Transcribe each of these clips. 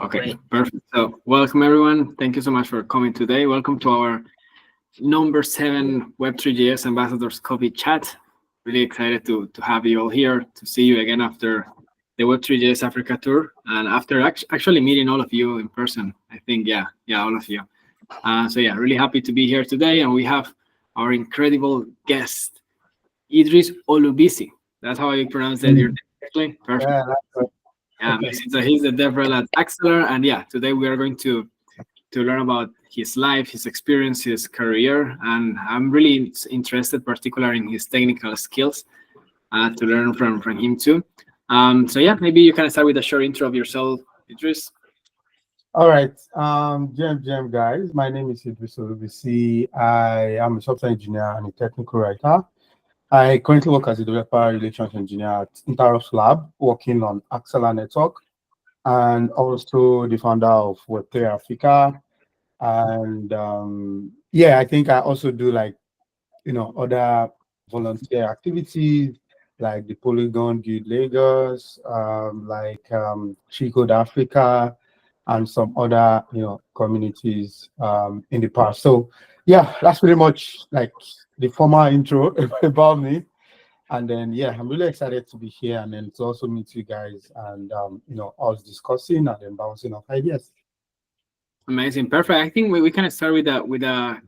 Okay, Great. perfect. So, welcome everyone. Thank you so much for coming today. Welcome to our number 7 Web3JS Ambassadors Coffee Chat. Really excited to have you all here, to see you again after the Web3JS Africa tour, and after actually meeting all of you in person. I think, yeah, all of you. So, yeah, really happy to be here today. And we have our incredible guest, Idris Olubisi. That's how I pronounce that. You're correctly? Perfect. Yeah, that's Yeah, amazing. So he's the DevRel at Axelar, and yeah, today we are going to learn about his life, his experience, his career, and I'm really interested, particularly in his technical skills, to learn from him too. So yeah, maybe you can start with a short intro of yourself, Idris. all right. GM guys. My name is Idris Olubisi. I am a software engineer and a technical writer. I currently work as a developer relations engineer at Interos Lab, working on Axelar Network, and also the founder of Web3 Africa. And yeah, I think I also do like other volunteer activities like the Polygon Guild Lagos, She Code Africa, and some other communities in the past. So yeah, that's pretty much like the formal intro about me. And then yeah, I'm really excited to be here and then to also meet you guys and us discussing and then bouncing off ideas. Amazing, perfect. I think we can start with a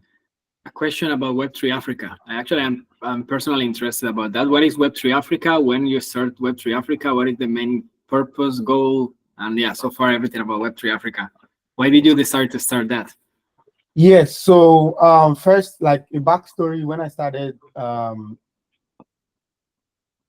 question about Web3 Africa. I'm personally interested about that. What is Web3 Africa? When you start Web3 Africa, what is the main purpose, goal, and yeah, so far everything about Web3 Africa. Why did you decide to start that? Yes, so first, like a backstory, when I started,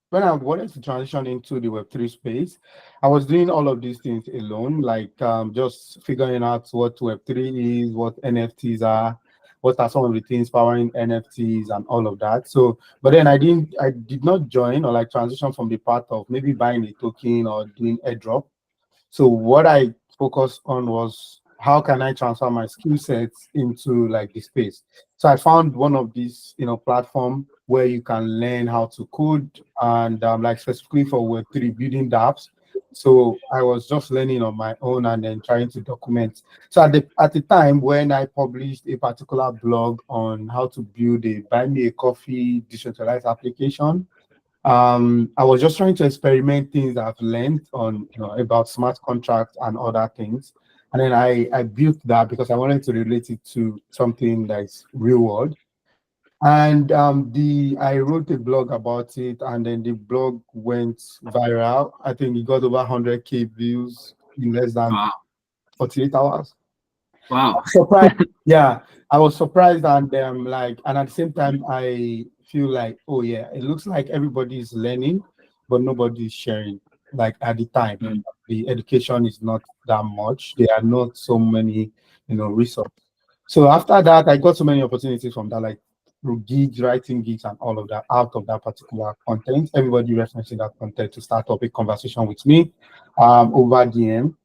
when I wanted to transition into the Web3 space, I was doing all of these things alone, like just figuring out what Web3 is, what NFTs are, what are some of the things powering NFTs and all of that. So, but then I did not join or like transition from the path of maybe buying a token or doing airdrop. So what I focused on was how can I transfer my skill sets into like the space. So I found one of these, platform where you can learn how to code and like specifically for Web3 building dApps. So I was just learning on my own and then trying to document. So at the time when I published a particular blog on how to build a buy me a coffee decentralized application, I was just trying to experiment things I've learned on about smart contracts and other things. And then I built that because I wanted to relate it to something that's real world. And I wrote a blog about it, and then the blog went viral. I think it got over 100K views in less than Wow. 48 hours. Wow. Surprised. Yeah, I was surprised, and and at the same time, I feel like, oh yeah, it looks like everybody is learning, but nobody is sharing. Like at the time, Mm. the education is not that much. There are not so many, resources. So after that, I got so many opportunities from that, like through gigs, writing gigs, and all of that out of that particular content. Everybody referencing that content to start up a conversation with me over DM.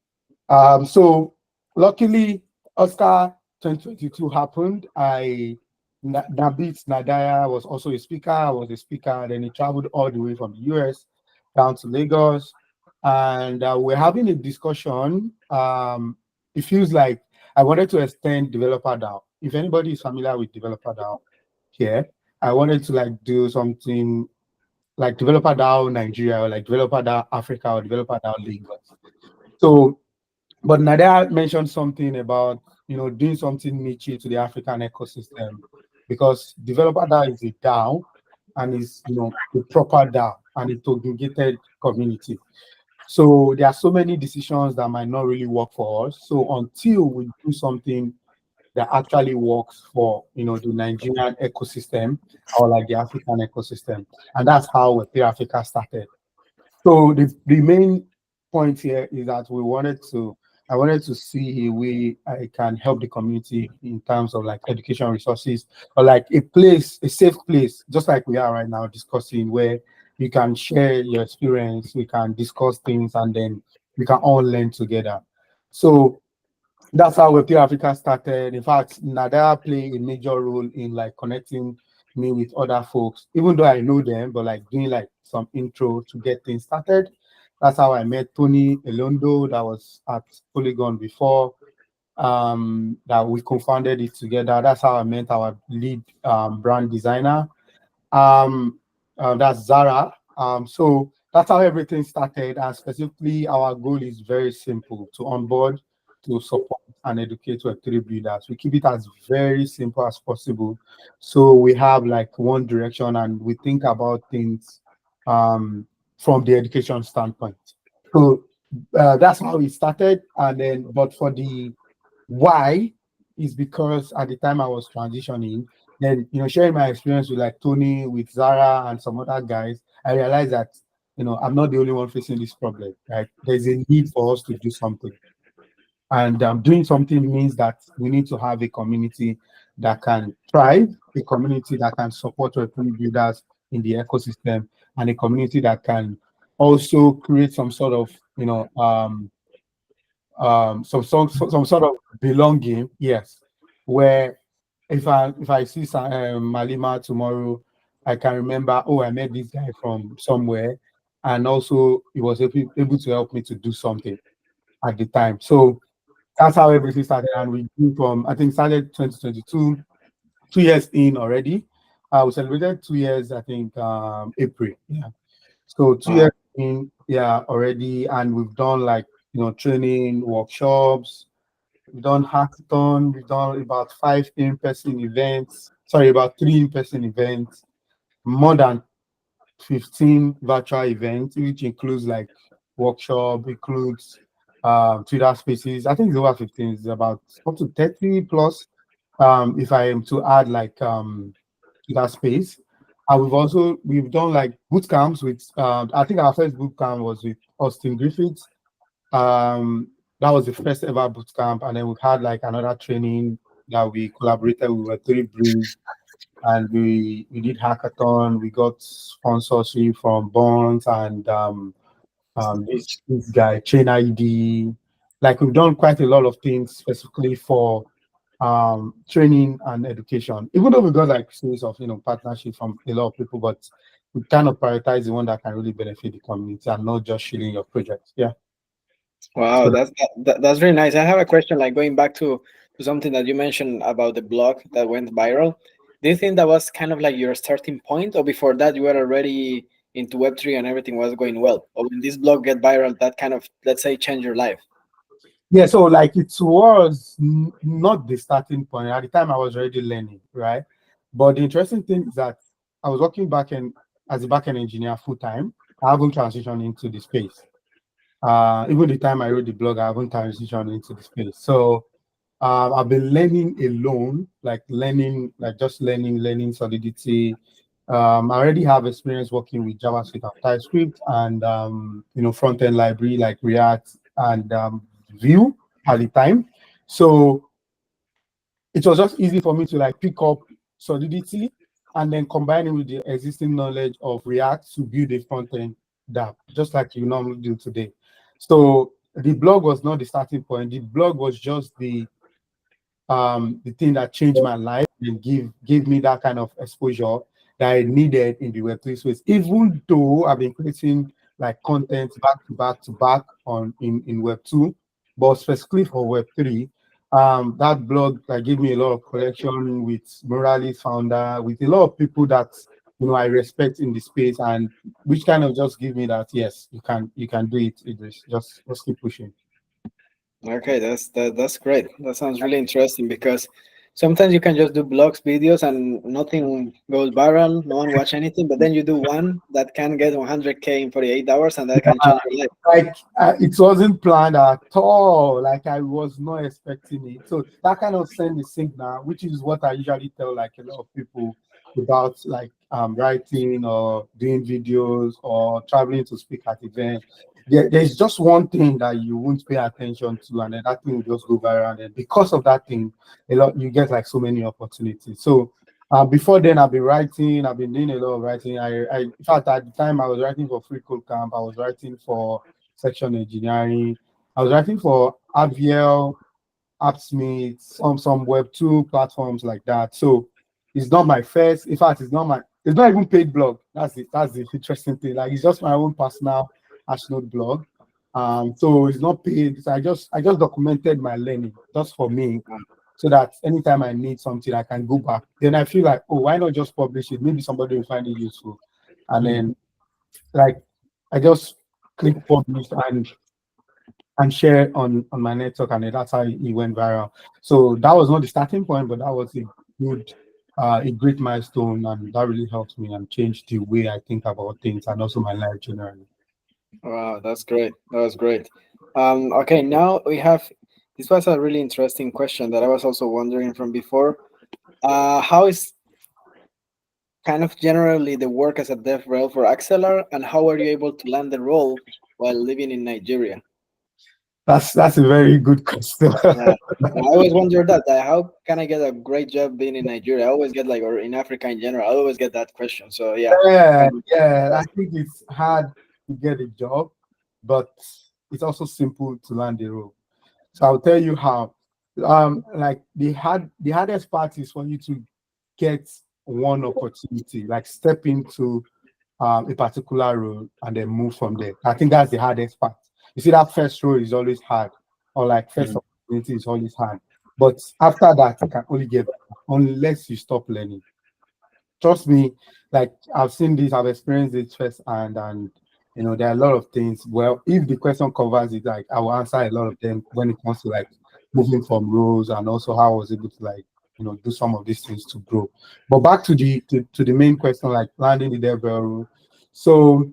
So luckily, Oscar 2022 happened. Nabit Nadaya was also a speaker. I was a speaker. Then he traveled all the way from the US down to Lagos. And we're having a discussion. It feels like I wanted to extend Developer DAO. If anybody is familiar with Developer DAO here, I wanted to like do something like Developer DAO Nigeria or like Developer DAO Africa or Developer DAO Lagos. So but Nadia mentioned something about doing something niche to the African ecosystem because developer DAO is a DAO and is a proper DAO and a token-gated community. So there are so many decisions that might not really work for us. So until we do something that actually works for the Nigerian ecosystem or like the African ecosystem, and that's how Web3 Africa started. So the main point here is that I wanted to see a way I can help the community in terms of like education resources or like a safe place, just like we are right now discussing, where you can share your experience, we can discuss things, and then we can all learn together. So that's how Web3 Africa started. In fact, Nada played a major role in like connecting me with other folks, even though I know them, but like doing like some intro to get things started. That's how I met Tony Elondo, that was at Polygon before. That we co-founded it together. That's how I met our lead brand designer. That's Zara. So that's how everything started. And specifically, our goal is very simple: to onboard, to support, and educate Web3 builders. We keep it as very simple as possible. So we have like one direction, and we think about things from the education standpoint. So that's how it started. And then, but for the why is because at the time I was transitioning, then sharing my experience with like Tony, with Zara, and some other guys, I realized that I'm not the only one facing this problem. Right? There's a need for us to do something, and doing something means that we need to have a community that can thrive, a community that can support Web3 builders in the ecosystem, and a community that can also create some sort of some sort of belonging, yes, where if I see Malima tomorrow, I can remember, oh, I met this guy from somewhere, and also he was able to help me to do something at the time. So that's how everything started, and we grew from, I think, started 2022, 2 years in already. We celebrated 2 years, I think, April. Yeah. So 2 years in, yeah, already, and we've done like training workshops. We've done hackathon. We've done about 5 in-person events. Sorry, about 3 in-person events. More than 15 virtual events, which includes like workshop, includes Twitter Spaces. I think it's over 15. It's about up to 30 plus. If I am to add like Twitter Space. And we've done like boot camps with I think our first boot camp was with Austin Griffiths. That was the first ever boot camp, and then we've had like another training that we collaborated with Three Breeze, and we did hackathon. We got sponsorship from Bonds and this guy Chain ID. Like we've done quite a lot of things specifically for training and education. Even though we got like series of partnership from a lot of people, but we kind of prioritize the one that can really benefit the community and not just shilling your project. Yeah. Wow, So that's very nice. I have a question, like going back to something that you mentioned about the blog that went viral. Do you think that was kind of like your starting point, or before that you were already into Web3 and everything was going well? Or when this blog get viral, that kind of, let's say, changed your life? yeah, so like it was not the starting point. At the time I was already learning, right? But the interesting thing is that I was working as a backend engineer full time. I haven't transitioned into the space. Even the time I wrote the blog, I haven't transitioned into the space. So I've been learning alone, like just learning Solidity. I already have experience working with JavaScript and TypeScript and front end library like React and Vue at the time. So it was just easy for me to like pick up Solidity and then combine it with the existing knowledge of React to build a front end app, just like you normally do today. So the blog was not the starting point. The blog was just the thing that changed my life and gave me that kind of exposure that I needed in the Web3 space. Even though I've been creating like content back to back to back in Web2, but specifically for Web3, that blog that gave me a lot of connection with Morales founder, with a lot of people that I respect in the space, and which kind of just give me that yes, you can do it, Idris. Just keep pushing. Okay, that's great. That sounds really interesting, because sometimes you can just do blogs, videos, and nothing goes viral. No one watch anything, but then you do one that can get 100K in 48 hours, and that can change your life. Like it wasn't planned at all. Like I was not expecting it. So that kind of send the signal, which is what I usually tell like a lot of people about like writing or doing videos or traveling to speak at events. There's just one thing that you won't pay attention to, and then that thing will just go viral. And because of that thing, you get like so many opportunities. So before then, I've been doing a lot of writing. In fact, at the time, I was writing for Free Code Camp. I was writing for Section Engineering. I was writing for Aviel, AppSmith, some Web2 platforms like that. So it's not my first. In fact, it's not even paid blog. That's the interesting thing. Like it's just my own personal Ashnode blog. So it's not paid. So I just documented my learning just for me, so that anytime I need something, I can go back. Then I feel like, oh, why not just publish it? Maybe somebody will find it useful. And then like I just click publish and share on my network, and then that's how it went viral. So that was not the starting point, but that was a great milestone, and that really helped me and changed the way I think about things and also my life generally. Wow, that's great. That was great. Okay, now we have, this was a really interesting question that I was also wondering from before. How is kind of generally the work as a DevRel for Axelar, and how are you able to land the role while living in Nigeria? That's a very good question. Yeah, I always wonder that. How can I get a great job being in Nigeria? I always get like, or in Africa in general, I always get that question. So yeah, Yeah, um, yeah. I think it's hard to get a job, but it's also simple to land a role. So I'll tell you how. Like the hardest part is for you to get one opportunity, like step into a particular role and then move from there. I think that's the hardest part. You see, that first role is always hard, or like first mm, opportunity is always hard. But after that, you can only get better unless you stop learning. Trust me, like I've seen this, I've experienced it first, and there are a lot of things. Well, if the question covers it, like I will answer a lot of them when it comes to like moving from roles and also how I was able to like do some of these things to grow. But back to the main question, like landing the DevRel role. So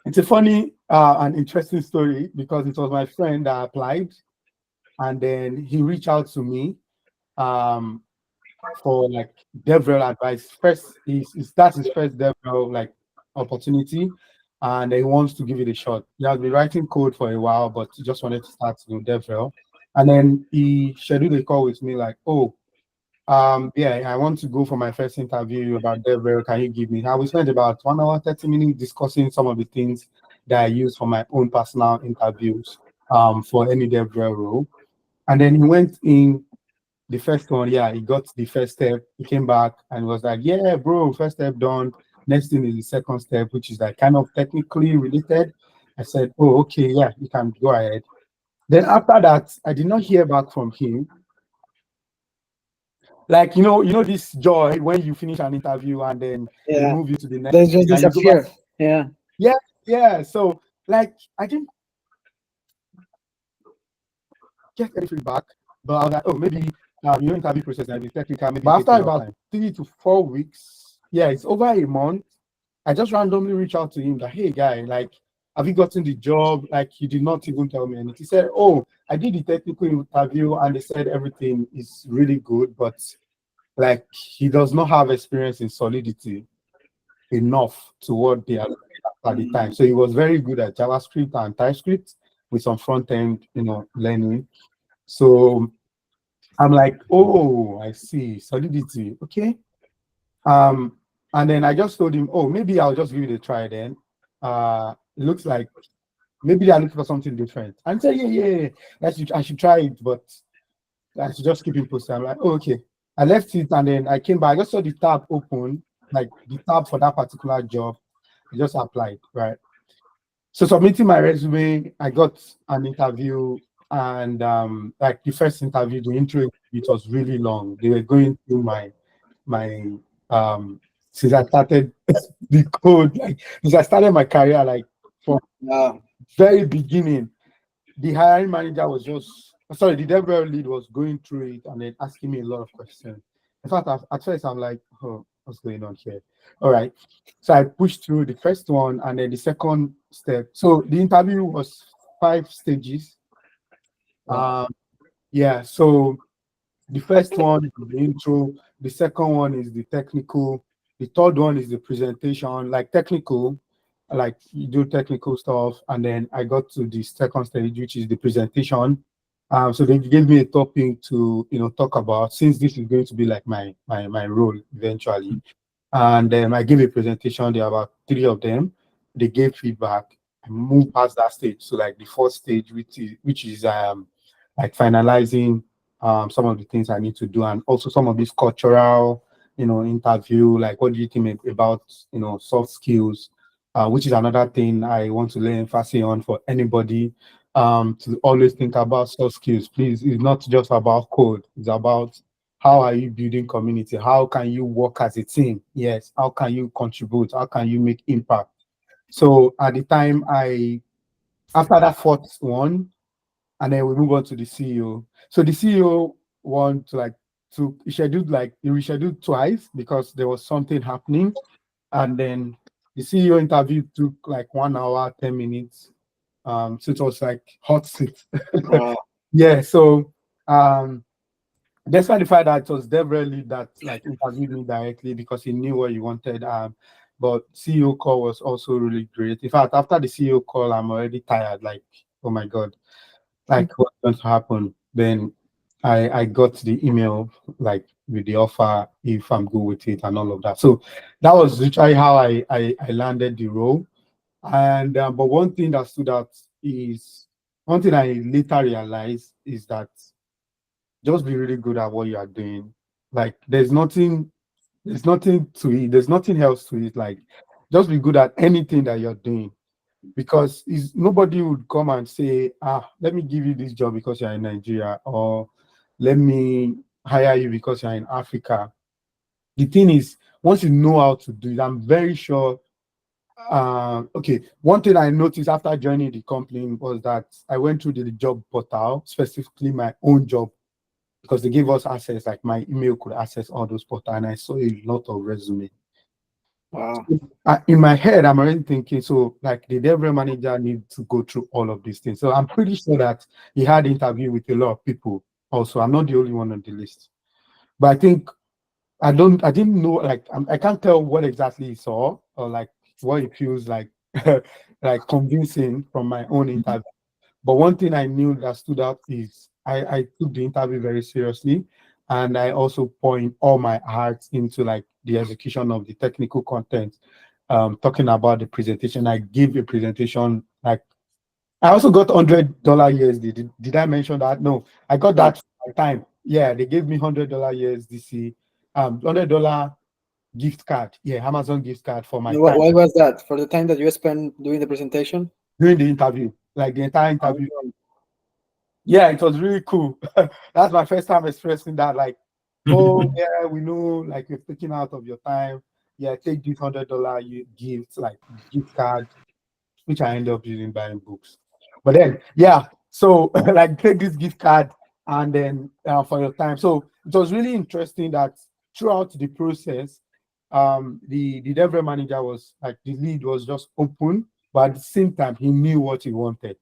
it's a funny and interesting story because it was my friend that applied, and then he reached out to me. Um, for like DevRel advice. First, that's his first DevRel like opportunity, and he wants to give it a shot. He has been writing code for a while, but he just wanted to start doing DevRel. And then he scheduled a call with me, like, oh, yeah, I want to go for my first interview about DevRel. Can you give me? Now we spent about 1 hour, 30 minutes discussing some of the things that I use for my own personal interviews for any DevRel role. And then he went in the first one, yeah, he got the first step. He came back and was like, yeah, bro, first step done. Next thing is the second step, which is like kind of technically related. I said, oh, okay, yeah, you can go ahead. Then after that, I did not hear back from him. Like, this joy when you finish an interview and then they yeah, move you to the next they just and you go back. disappear. Yeah, Yeah, yeah. So like I didn't get any feedback, but I was like, oh, maybe interview process and the technical, maybe. But after about 3 to 4 weeks, yeah, it's over a month. I just randomly reached out to him that, hey, guy, like, have you gotten the job? Like, he did not even tell me anything. He said, oh, I did the technical interview and they said everything is really good, but like, he does not have experience in Solidity enough to what they are at the time. So he was very good at JavaScript and TypeScript with some front end, learning. So I'm like, oh, I see, Solidity, okay. And then I just told him, oh, maybe I'll just give it a try then. It looks like maybe they're looking for something different. And he said, yeah, I should try it, but I should just keep it posted. I'm like, oh, okay. I left it and then I came back. I just saw the tab open, like the tab for that particular job. I just applied, right? So submitting my resume, I got an interview, and like the first interview, the intro, it was really long. They were going through my since I started the code, like since I started my career, like from very beginning, the hiring manager was the DevRel lead was going through it and then asking me a lot of questions. In fact, at first I'm like, oh, what's going on here? All right. So I pushed through the first one and then the second step. So the interview was 5 stages. wow. Yeah. So the first one is the intro, the second one is the technical, the third one is the presentation, like technical, like you do technical stuff, and then I got to the second stage, which is the presentation. So they gave me a topic to talk about, since this is going to be like my role eventually. And I gave a presentation. There are about 3 of them. They gave feedback. I moved past that stage. So like the fourth stage, which is like finalizing some of the things I need to do, and also some of this cultural, interview, like what do you think about, soft skills, which is another thing I want to lay emphasis on for anybody, to always think about soft skills. Please, it's not just about code. It's about how are you building community? How can you work as a team? Yes. How can you contribute? How can you make impact? So at the time, after that fourth one, and then we move on to the CEO. So the CEO want to he rescheduled twice because there was something happening, and then the CEO interview took like 1 hour 10 minutes. So it was like hot seat. Wow. Yeah. So despite the fact that it was DevRel lead that like interviewed me directly because he knew what he wanted. But CEO call was also really great. In fact, after the CEO call, I'm already tired. Like, oh my god, like what's going to happen? Then I got the email like with the offer if I'm good with it and all of that. So that was literally how I landed the role. And but one thing that stood out is one thing I later realized is that just be really good at what you are doing. Like there's nothing to it, there's nothing else to it. Like just be good at anything that you're doing because nobody would come and say, let me give you this job because you're in Nigeria, or let me hire you because you're in Africa. The thing is, once you know how to do it, I'm very sure. Okay, one thing I noticed after joining the company was that I went through the job portal, specifically my own job, because they gave us access, like my email could access all those portals, and I saw a lot of resume. Wow. In my head, I'm already thinking, so like the DevRel manager need to go through all of these things. So I'm pretty sure that he had interview with a lot of people. Also, I'm not the only one on the list, but I think I didn't know, like I can't tell what exactly he saw or like what it feels like, like convincing from my own interview. But one thing I knew that stood out is I took the interview very seriously, and I also poured all my heart into like the execution of the technical content. Talking about the presentation, I gave a presentation. Like I also got $100 USD. Did I mention that? No, I got that for my time. Yeah, they gave me $100 USDC, $100 gift card. Yeah, Amazon gift card for my time Why was that? For the time that you spent doing the presentation? during the interview, like the entire interview. Oh. Yeah, it was really cool. That's my first time expressing that. Like, oh yeah, we know, like you're taking out of your time. Yeah, take this $100 you gift, like gift card, which I end up using buying books. But then, yeah, so like take this gift card and then for your time. So it was really interesting that throughout the process, the DevRel manager was like the lead was just open, but at the same time he knew what he wanted.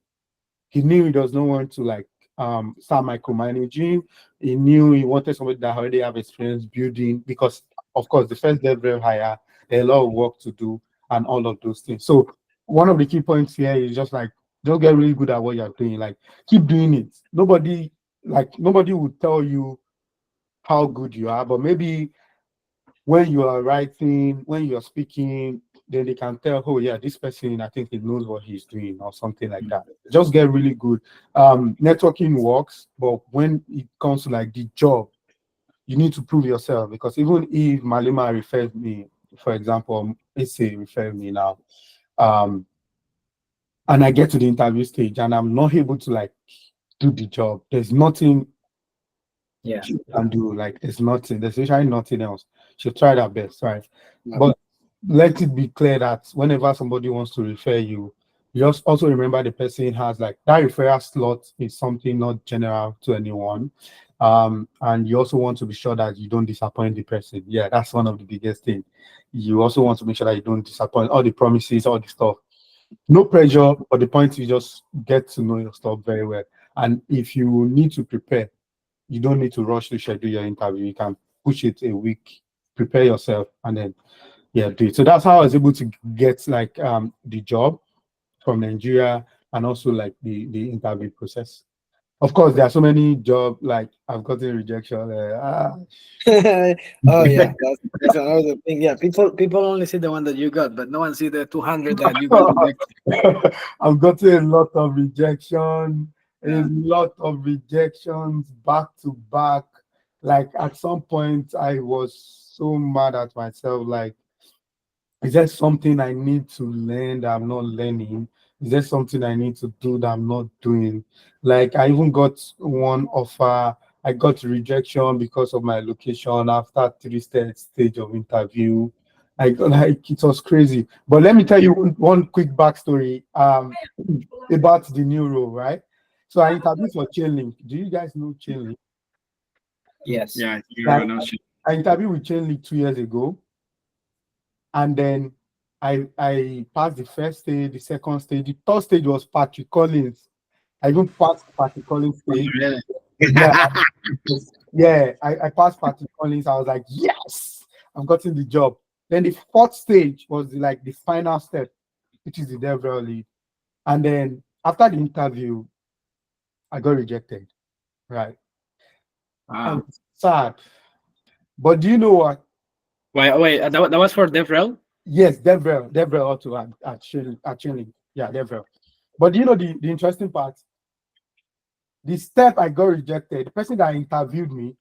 He knew he does not want to like start micromanaging. He knew he wanted somebody that already have experience building because of course the first level hire, there's a lot of work to do and all of those things. So one of the key points here is just like just get really good at what you're doing. Like keep doing it. Nobody would tell you how good you are, but maybe when you are writing, when you're speaking, then they can tell, oh yeah, this person, I think he knows what he's doing or something like that. Just get really good. Networking works, but when it comes to like the job, you need to prove yourself because even if Malima refers me, for example, let's say refer me now, um, and I get to the interview stage and I'm not able to like do the job, there's nothing she can do. Like there's nothing, there's literally nothing else. She'll try her best, right? Yeah. But let it be clear that whenever somebody wants to refer you, you just also remember the person has like that referral slot is something not general to anyone. And you also want to be sure that you don't disappoint the person. Yeah, that's one of the biggest things. You also want to make sure that you don't disappoint all the promises, all the stuff. No pressure, but the point is just get to know your stuff very well. And if you need to prepare, you don't need to rush to schedule your interview. You can push it a week, prepare yourself, and then yeah, do it. So that's how I was able to get like the job from Nigeria and also like the interview process. Of course, there are so many jobs like I've gotten rejection. Oh yeah, that's another thing. Yeah, people only see the one that you got, but no one see the 200 that you got rejected. I've gotten a lot of rejection, a Yeah. lot of rejections back to back. Like at some point, I was so mad at myself. Like Is there something I need to learn that I'm not learning? Is there something I need to do that I'm not doing? Like I even got one offer. I got rejection because of my location after stage of interview. I got like it was crazy. But let me tell you one quick backstory about the new role, right? So I interviewed for Chainlink. Do you guys know Chainlink? Yes. Yeah, Like you're not sure. I interviewed with Chainlink 2 years ago, and then I passed the first stage, the second stage, the third stage was Patrick Collins. I even passed Patrick Collins stage. Really? Yeah, yeah, I passed Patrick Collins. I was like, yes, I'm getting the job. Then the fourth stage was like the final step, which is the DevRel lead. And then after the interview, I got rejected. Right. I Wow. was sad. But do you know what? Wait, that was for DevRel? Yes, DevRel also at Chainlink. Yeah, DevRel. But do you know the interesting part? The step I got rejected, the person that interviewed me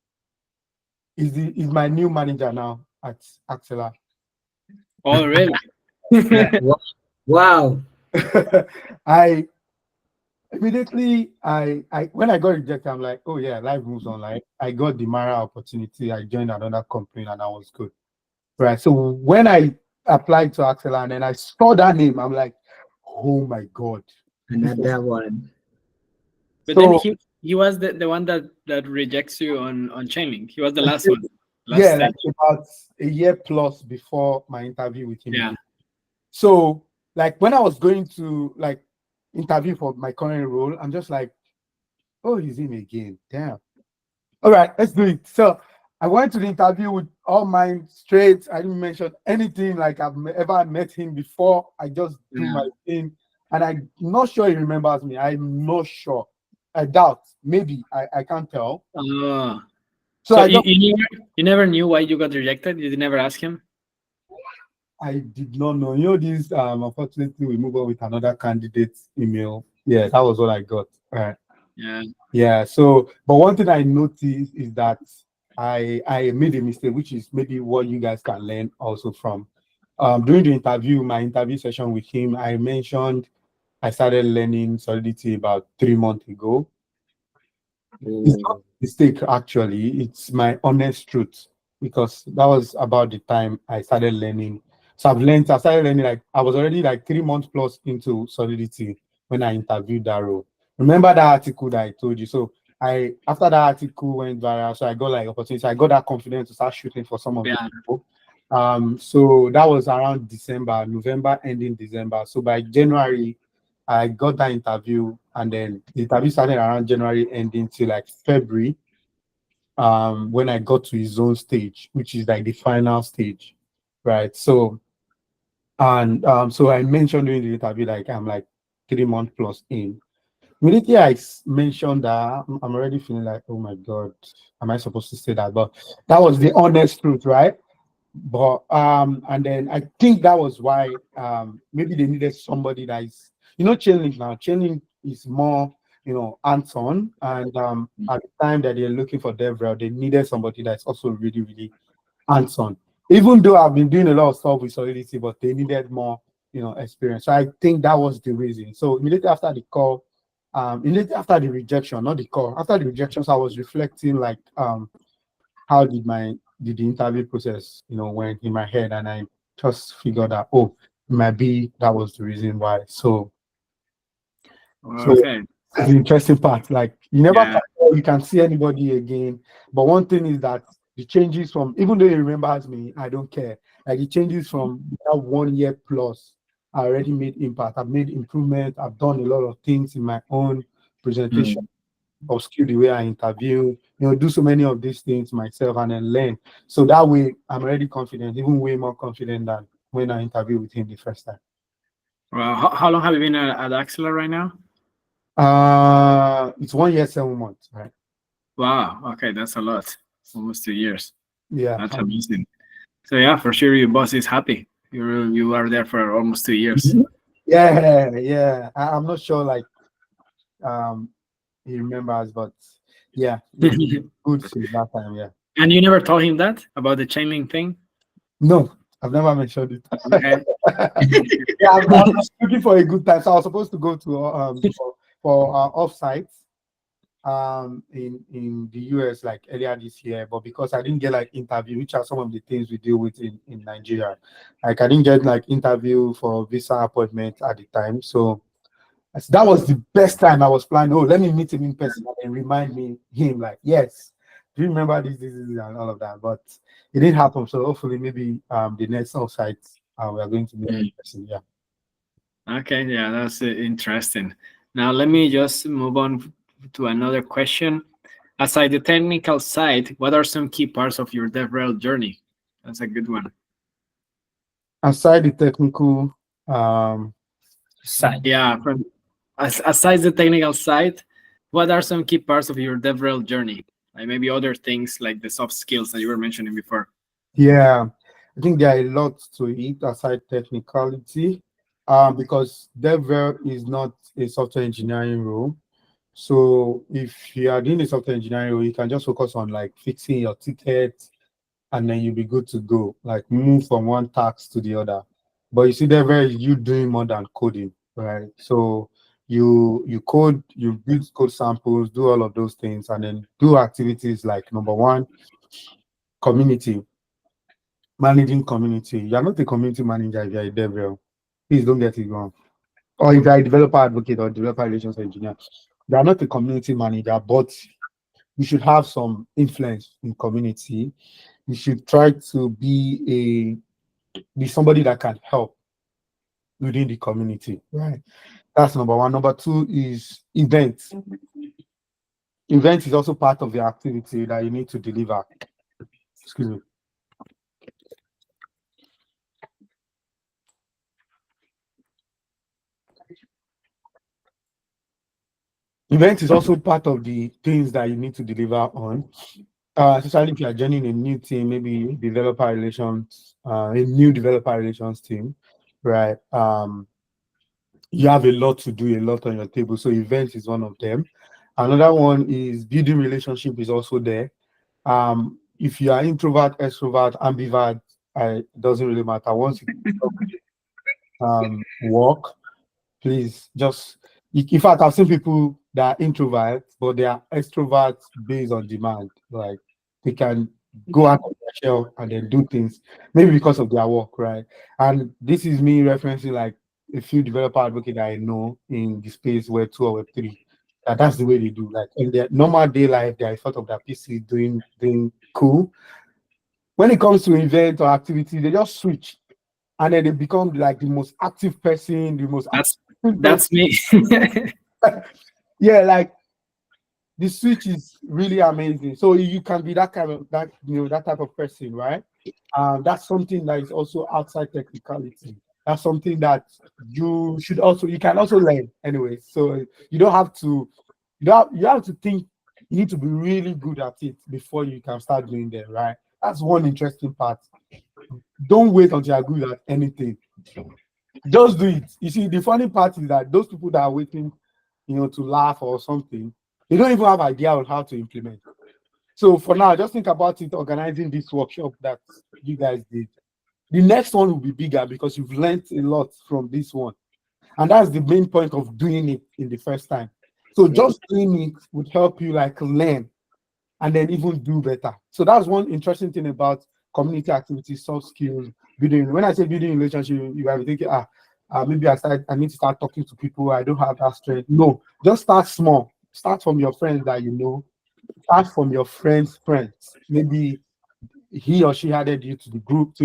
is my new manager now at Axelar. Oh, really? Yeah. Wow. I immediately I when I got rejected, I'm like, oh yeah, life moves on. Like I got the Mara opportunity. I joined another company and I was good. Right. So when I applied to Axelar and then I saw that name, I'm like, oh my God. Another one. But then So he was the one that rejects you on Chainlink. He was the last one, last yeah, like stage. about a year plus before my interview with him Yeah. again. So like when I was going to like interview for my current role, I'm just like, oh, he's him again. Damn. All right, let's do it. So I went to the interview with all mine straight. I didn't mention anything like I've ever met him before. I just do Yeah. my thing. And I'm not sure he remembers me. I'm not sure. I doubt. Maybe. I can't tell. Oh. So So I just you never knew why you got rejected? You never ask him? I did not know. You know this unfortunately we move on with another candidate's email. Yeah, that was what I got. Right. Yeah. Yeah. So but one thing I noticed is that I made a mistake, which is maybe what you guys can learn also from. During the interview, my interview session with him, I mentioned I started learning Solidity about 3 months ago. It's not Oh. a mistake, actually. It's my honest truth because that was about the time I started learning. So I started learning like I was already like 3 months plus into Solidity when I interviewed that role. Remember that article that I told you? So I after that article went viral, so I got like opportunity. I got that confidence to start shooting for some of the Yeah. people. So that was around December, November ending December. So by January, I got that interview, and then the interview started around January ending till like February. When I got to his own stage, which is like the final stage, right? So and so I mentioned during the interview like I'm like 3 months plus in. Immediately mentioned that I'm already feeling like, oh my God, am I supposed to say that? But that was the honest truth, right? But and then I think that was why maybe they needed somebody that is, Chainlink now. Chainlink is more, hands-on, and at the time that they're looking for DevRel, they needed somebody that's also really, really hands-on. Even though I've been doing a lot of stuff with Solidity, but they needed more, experience. So I think that was the reason. So immediately after the call, immediately after the rejection, not the call, after the rejections, I was reflecting like how did the interview process, went in my head, and I just figured out, oh, maybe that was the reason why. So Okay. it's the interesting part. Like you never Yeah. can you can see anybody again. But one thing is that the changes from even though he remembers me, I don't care. Like the changes from that 1 year plus, I already made impact. I've made improvement. I've done a lot of things in my own presentation, Mm. upskill the way I interview, do so many of these things myself and then learn. So that way I'm already confident, even way more confident than when I interviewed with him the first time. Well, how long have you been at Axelar right now? It's 1 year, 7 months, right? Wow. Okay, that's a lot. Almost 2 years. Yeah. That's amazing. So yeah, for sure your boss is happy. You are there for almost 2 years. Yeah. I'm not sure like um he remembers, but yeah, it's good since that time. Yeah. And you never told him that about the Chainlink thing? No, I've never mentioned it. Okay. Yeah, I'm just looking for a good time. So I was supposed to go to for offsite in the US like earlier this year, but because I didn't get like interview, which are some of the things we deal with in Nigeria, like I didn't get like interview for visa appointment at the time. So that was the best time I was planning. Oh, let me meet him in person and remind me him like, yes, do you remember this, and all of that? But it didn't happen. So hopefully maybe the next offsite we are going to meet in person. Yeah. Okay, yeah, that's interesting. Now, let me just move on to another question. Aside the technical side, what are some key parts of your DevRel journey? That's a good one. Aside the technical, Side. Yeah, aside the technical side, what are some key parts of your DevRel journey? Like maybe other things like the soft skills that you were mentioning before. yeah, I think there are a lot to it aside technicality, because DevRel is not a software engineering role. So if you are doing a software engineering role, you can just focus on like fixing your ticket, and then you'll be good to go. Like move from one task to the other. But you see, DevRel, you doing more than coding, right? So you code, you build code samples, do all of those things, and then do activities like number one, community. Managing community. You're not a community manager if you're a DevRel. Please don't get it wrong. Or if you're a developer advocate or developer relations engineer, you're not a community manager, but you should have some influence in community. You should try to be somebody that can help within the community. Right. That's number one. Number two is events. Events is also part of the activity that you need to deliver. Excuse me. Event is also part of the things that you need to deliver on, especially if you are joining a new team, maybe developer relations, a new developer relations team, right? You have a lot to do, a lot on your table. So events is one of them. Another one is building relationship is also there. If you are introvert, extrovert, ambivert, it doesn't really matter. Once you work, please just, in fact, I've seen people that are introverts, but they are extroverts based on demand. Like they can go out of their shell and then do things, maybe because of their work, right? And this is me referencing like a few developer advocates I know in the space web 2 or web 3. That's the way they do. Like in their normal day life, they are in front of their PC doing cool. When it comes to event or activity, they just switch and then they become like the most active person, the most That's me. yeah, like the switch is really amazing. So you can be that that type of person, right? That's something that is also outside technicality. That's something that you can also learn anyway. So you don't have to you have to think, you need to be really good at it before you can start doing that, right? That's one interesting part. Don't wait until you're good at anything. Just do it. You see, the funny part is that those people that are waiting, to laugh or something, they don't even have idea on how to implement. So for now, just think about it, organizing this workshop that you guys did. The next one will be bigger because you've learned a lot from this one. And that's the main point of doing it in the first time. So just doing it would help you like learn and then even do better. So that's one interesting thing about community activities, soft skills, building. When I say building relationship, you might be thinking, maybe I need to start talking to people. I don't have that strength. No, just start small. Start from your friends that you know. Start from your friends' friends. Maybe he or she added you to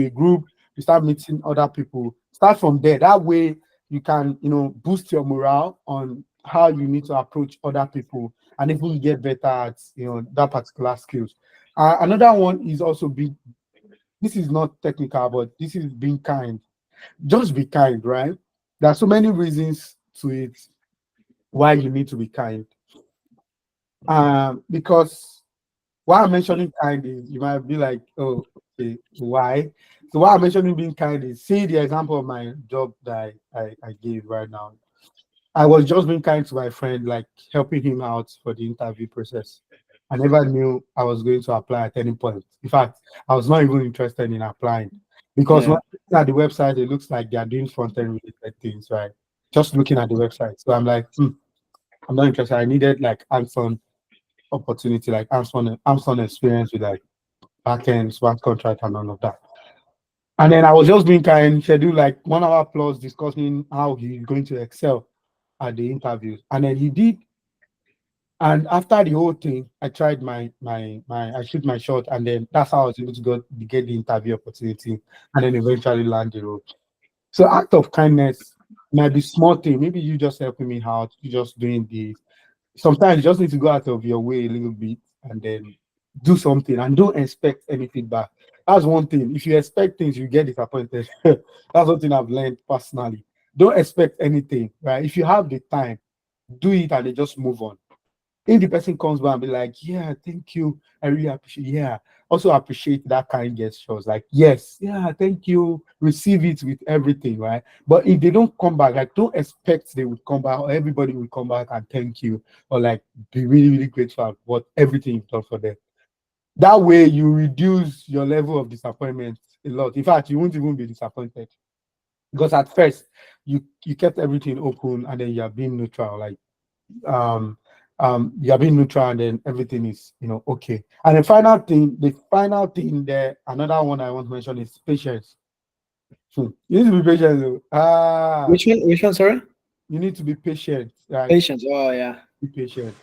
a group. You start meeting other people. Start from there. That way you can, boost your morale on how you need to approach other people and even get better at, that particular skills. Another one is also this is not technical, but this is being kind. Just be kind, right? There are so many reasons to it why you need to be kind. Because why I'm mentioning kind is, you might be like, oh, okay, why? So why I'm mentioning being kind is, see the example of my job that I gave right now. I was just being kind to my friend, like helping him out for the interview process. I never knew I was going to apply at any point. In fact, I was not even interested in applying. Because Yeah. when looking at the website, it looks like they are doing front-end related things, right? Just looking at the website. So I'm like, I'm not interested. I needed like hands-on opportunity, like hands-on experience with like backend, smart contract, and all of that. And then I was just being kind, schedule like 1 hour plus discussing how he's going to excel at the interviews. And then he did. And after the whole thing, I tried I shoot my shot, and then that's how I was able to get the interview opportunity, and then eventually land the role. So act of kindness might be small thing. Maybe you just helping me out, you just doing this. Sometimes you just need to go out of your way a little bit and then do something and don't expect any feedback. That's one thing. If you expect things, you get disappointed. That's one thing I've learned personally. Don't expect anything, right? If you have the time, do it and then just move on. If the person comes back and be like, yeah, thank you, I really appreciate, yeah, also appreciate that kind gestures, like, yes, yeah, thank you, receive it with everything, right? But if they don't come back, like, don't expect they will come back or everybody will come back and thank you or like be really, really grateful for everything you've done for them. That way you reduce your level of disappointment a lot. In fact, you won't even be disappointed because at first you kept everything open and then you're being neutral, like um you're being neutral and then everything is okay. And the final thing there, another one I want to mention is patience. You need to be patient though. Which one, sorry? You need to be patient, right? Patience. Oh, yeah. Be patient.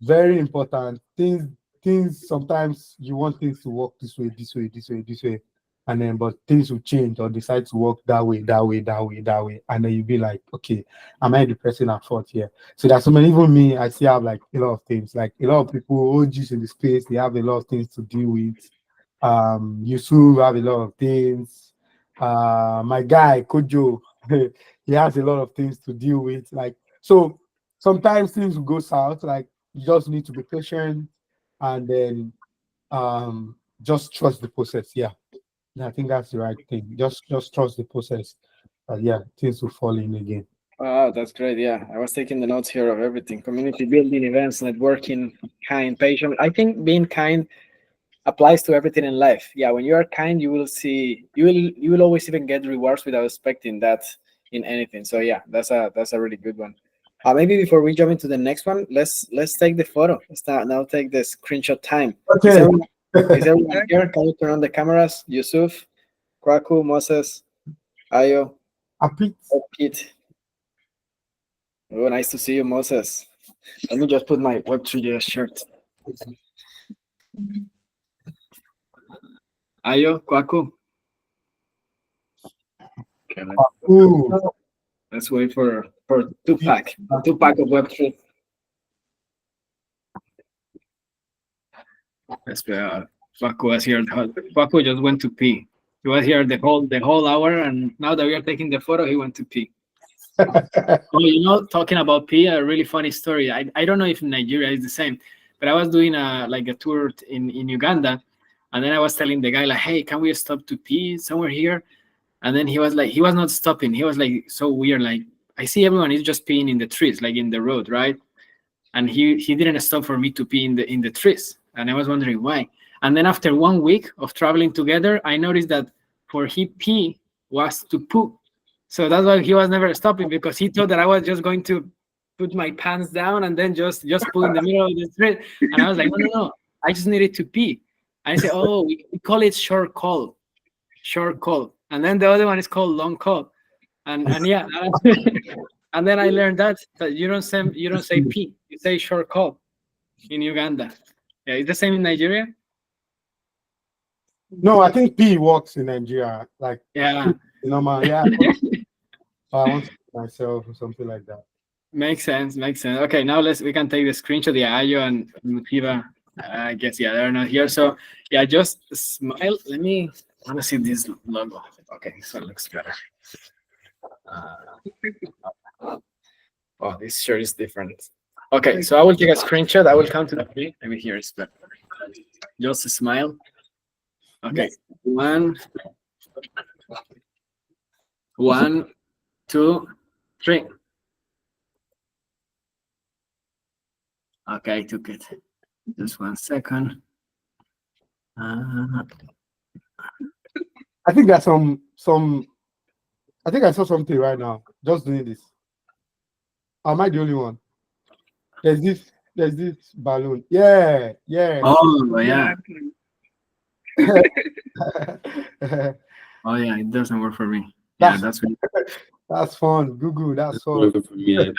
Very important. Things sometimes you want things to work this way, this way, this way, this way, and then but things will change or decide to work that way, that way, that way, that way, and then you'll be like, okay, am I the person at fault here? So that's so many. Even me, I still have like a lot of things. Like a lot of people, OGs in the space, they have a lot of things to deal with. Yusuf have a lot of things. My guy Kojo, he has a lot of things to deal with. Like so, sometimes things will go south. Like you just need to be patient and then just trust the process. Yeah. I think that's the right thing. Just trust the process. Yeah, things will fall in again. Wow, that's great. Yeah, I was taking the notes here of everything: community building, events, networking, kind, patient. I think being kind applies to everything in life. Yeah, when you are kind, you will always even get rewards without expecting that in anything. So yeah, that's a really good one. Maybe before we jump into the next one, let's take the photo. Let's now take the screenshot time. Is Okay. everyone, is everyone here? Can you turn on the cameras? Yusuf, Kwaku, Moses, Ayo, Happy. Pete. Oh, nice to see you, Moses. Let me just put my Web3JS shirt. Ayo, Kwaku. Okay, Ooh. let's wait for Tupac of Web3. Let's Kwaku was here. Kwaku just went to pee. He was here the whole hour, and now that we are taking the photo, he went to pee. Oh, talking about pee, a really funny story. I don't know if in Nigeria is the same, but I was doing a tour in Uganda, and then I was telling the guy like, hey, can we stop to pee somewhere here? And then he was not stopping. He was like so weird. Like, I see everyone is just peeing in the trees, like in the road, right? And he didn't stop for me to pee in the trees. And I was wondering why. And then after 1 week of traveling together, I noticed that for he pee was to poo. So that's why he was never stopping, because he thought that I was just going to put my pants down and then just poo in the middle of the street. And I was like, no, I just needed to pee. And I said, oh, we call it short call. And then the other one is called long call. And yeah, and then I learned that you don't say pee, you say short call in Uganda. Yeah, it's the same in Nigeria. No, I think P works in Nigeria. Like Yeah, normal. Yeah. I want to myself or something like that. makes sense. Okay, now we can take the screenshot. Yeah, Ayo and Mutiba, I guess they're not here. So yeah, just smile. I want to see this logo. Okay, this one looks better. Oh, this shirt is different. Okay, so I will take a screenshot. I will count to 3. Maybe here is better. Just smile. Okay, 1, 2, 3. Okay, I took it. Just 1 second. I think there's some. I think I saw something right now. Just doing this. Am I the only one? There's this balloon. Yeah, yes. Oh yeah. Oh yeah, it doesn't work for me. Yeah, That's that's really, that's fun. Google, that's fun. Working for me.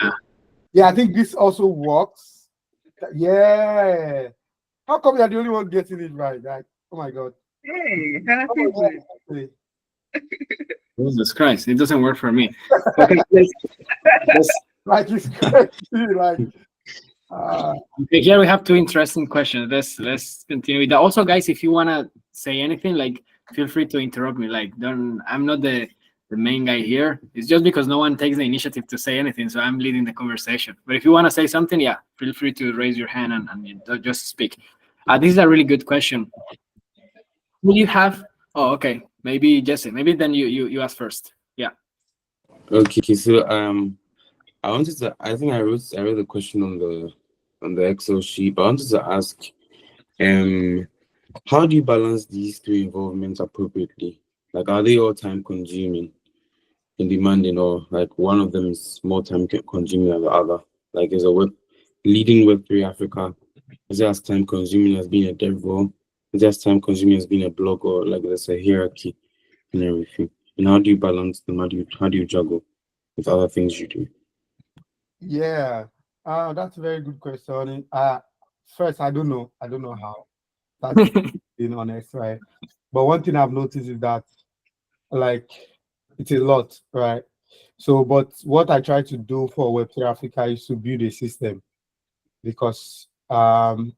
Yeah, I think this also works. Yeah. How come you're the only one getting it right? Like, oh my god. Hey, how How people? about you? Jesus Christ, it doesn't work for me. Okay, let's Like it's crazy. Like okay, here we have two interesting questions. Let's continue with that. Also, guys, if you wanna say anything, like feel free to interrupt me. Like, don't I'm not the main guy here. It's just because no one takes the initiative to say anything, so I'm leading the conversation. But if you wanna say something, yeah, feel free to raise your hand and you just speak. This is a really good question. Will you have? Oh, okay. Maybe Jesse. Maybe then you ask first. Yeah. Okay, so I think I wrote the question on the Excel sheet, but I wanted to ask, how do you balance these three involvements appropriately? Like, are they all time consuming and demanding, or like one of them is more time consuming than the other? Like, is leading Web3 Africa, is it as time consuming as being a DevRel? Is it as time consuming as being a blog, or like there's a hierarchy and everything? And how do you balance them? How do you juggle with other things you do? yeah. That's a very good question. First, I don't know how. That's being honest, right? But one thing I've noticed is that like it's a lot, right? So, but what I try to do for Web3 Africa is to build a system because I've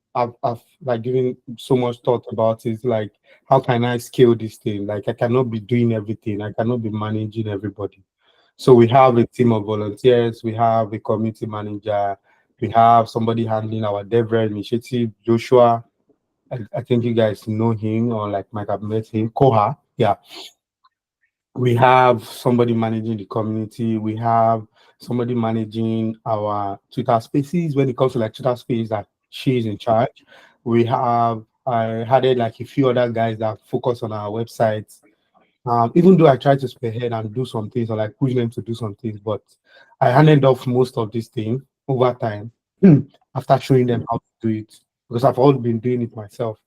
like given so much thought about it. Like, how can I scale this thing? Like, I cannot be doing everything. I cannot be managing everybody. So we have a team of volunteers. We have a community manager. We have somebody handling our DevRel initiative, Joshua. I think you guys know him or like might have met him. Koha, yeah. We have somebody managing the community. We have somebody managing our Twitter spaces. When it comes to like Twitter space, that she's in charge. I added like a few other guys that focus on our websites. Even though I try to spearhead and do some things or like push them to do some things, but I handed off most of this thing over time after showing them how to do it because I've all been doing it myself.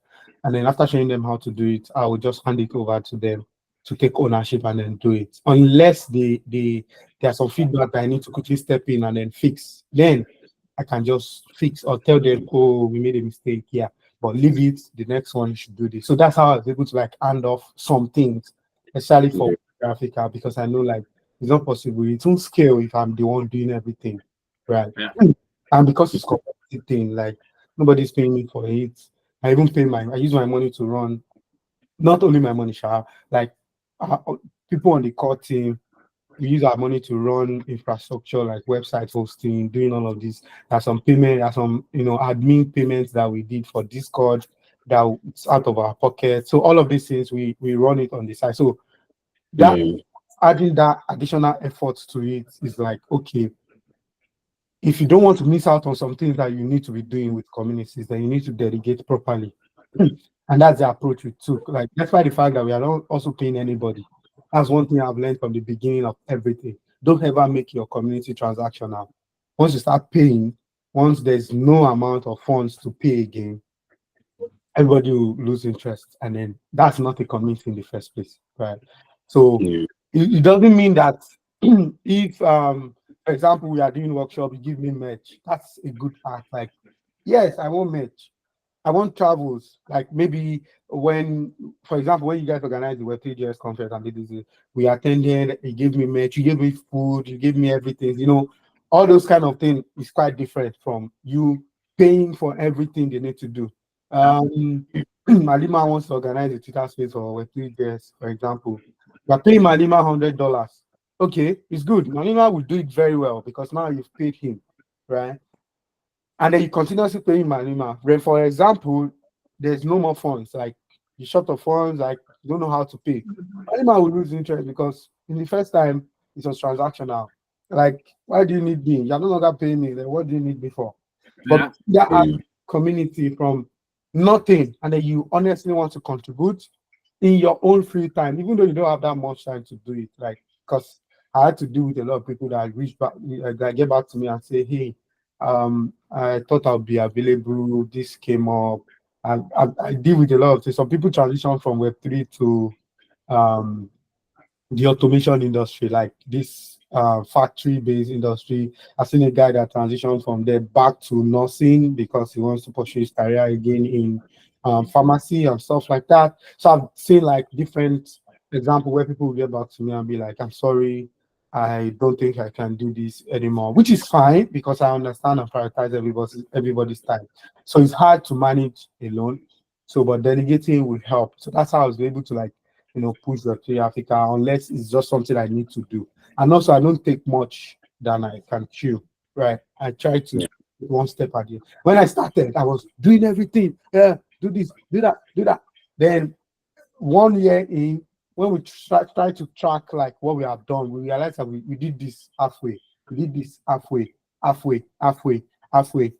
And then after showing them how to do it, I will just hand it over to them to take ownership and then do it. Unless there's some feedback that I need to quickly step in and then fix, then I can just fix or tell them, oh, we made a mistake here, but leave it. The next one you should do this. So that's how I was able to like hand off some things, especially for Africa, because I know like it's not possible. It won't scale if I'm the one doing everything, right? Yeah. And because it's competitive thing, like nobody's paying me for it. I use my money to run. Not only my money, like people on the core team, we use our money to run infrastructure like website hosting, doing all of this. There's some admin payments that we did for Discord that it's out of our pocket. So all of these things we run it on the side. So that adding that additional effort to it is like, okay, if you don't want to miss out on some things that you need to be doing with communities, then you need to delegate properly. And that's the approach we took. Like, despite the fact that we are not also paying anybody. That's one thing I've learned from the beginning of everything. Don't ever make your community transactional. Once you start paying, once there's no amount of funds to pay again, everybody will lose interest. And then that's not a community in the first place, right? So it doesn't mean that if, for example, we are doing workshop, you give me merch. That's a good act. Like, yes, I want merch. I want travels, like maybe when, for example, when you guys organized the Web3JS conference and did this, we attended, you gave me merch, you gave me food, you gave me everything, all those kind of things is quite different from you paying for everything they need to do. Malima wants to organize a Twitter space for Web3JS, for example. You're paying Malima $100. Okay, it's good. Malima will do it very well because now you've paid him, right? And then you continuously paying Malima. When, for example, there's no more funds, like you short of funds, like you don't know how to pay. Malima will lose interest because in the first time it was transactional. Like, why do you need me? You're no longer paying me. Then what do you need me for? But that community from nothing, and then you honestly want to contribute, in your own free time, even though you don't have that much time to do it. Like, because I had to deal with a lot of people that reach back, that get back to me and say, "Hey, I thought I'll be available. This came up." I deal with a lot of things. Some people transition from Web3 to um, the automation industry, like this factory-based industry. I've seen a guy that transitioned from there back to nursing because he wants to pursue his career again in pharmacy and stuff like that. So I've seen like different examples where people will get back to me and be like, "I'm sorry, I don't think I can do this anymore," which is fine because I understand and prioritize everybody's time. So it's hard to manage alone. So, but delegating will help. So that's how I was able to like push the to Africa unless it's just something I need to do. And also, I don't take much than I can chew, right? I try to one step at it. When I started, I was doing everything. Yeah, do this, do that, do that. Then 1 year in, when we try to track like what we have done, we realized that we did this halfway. We did this halfway.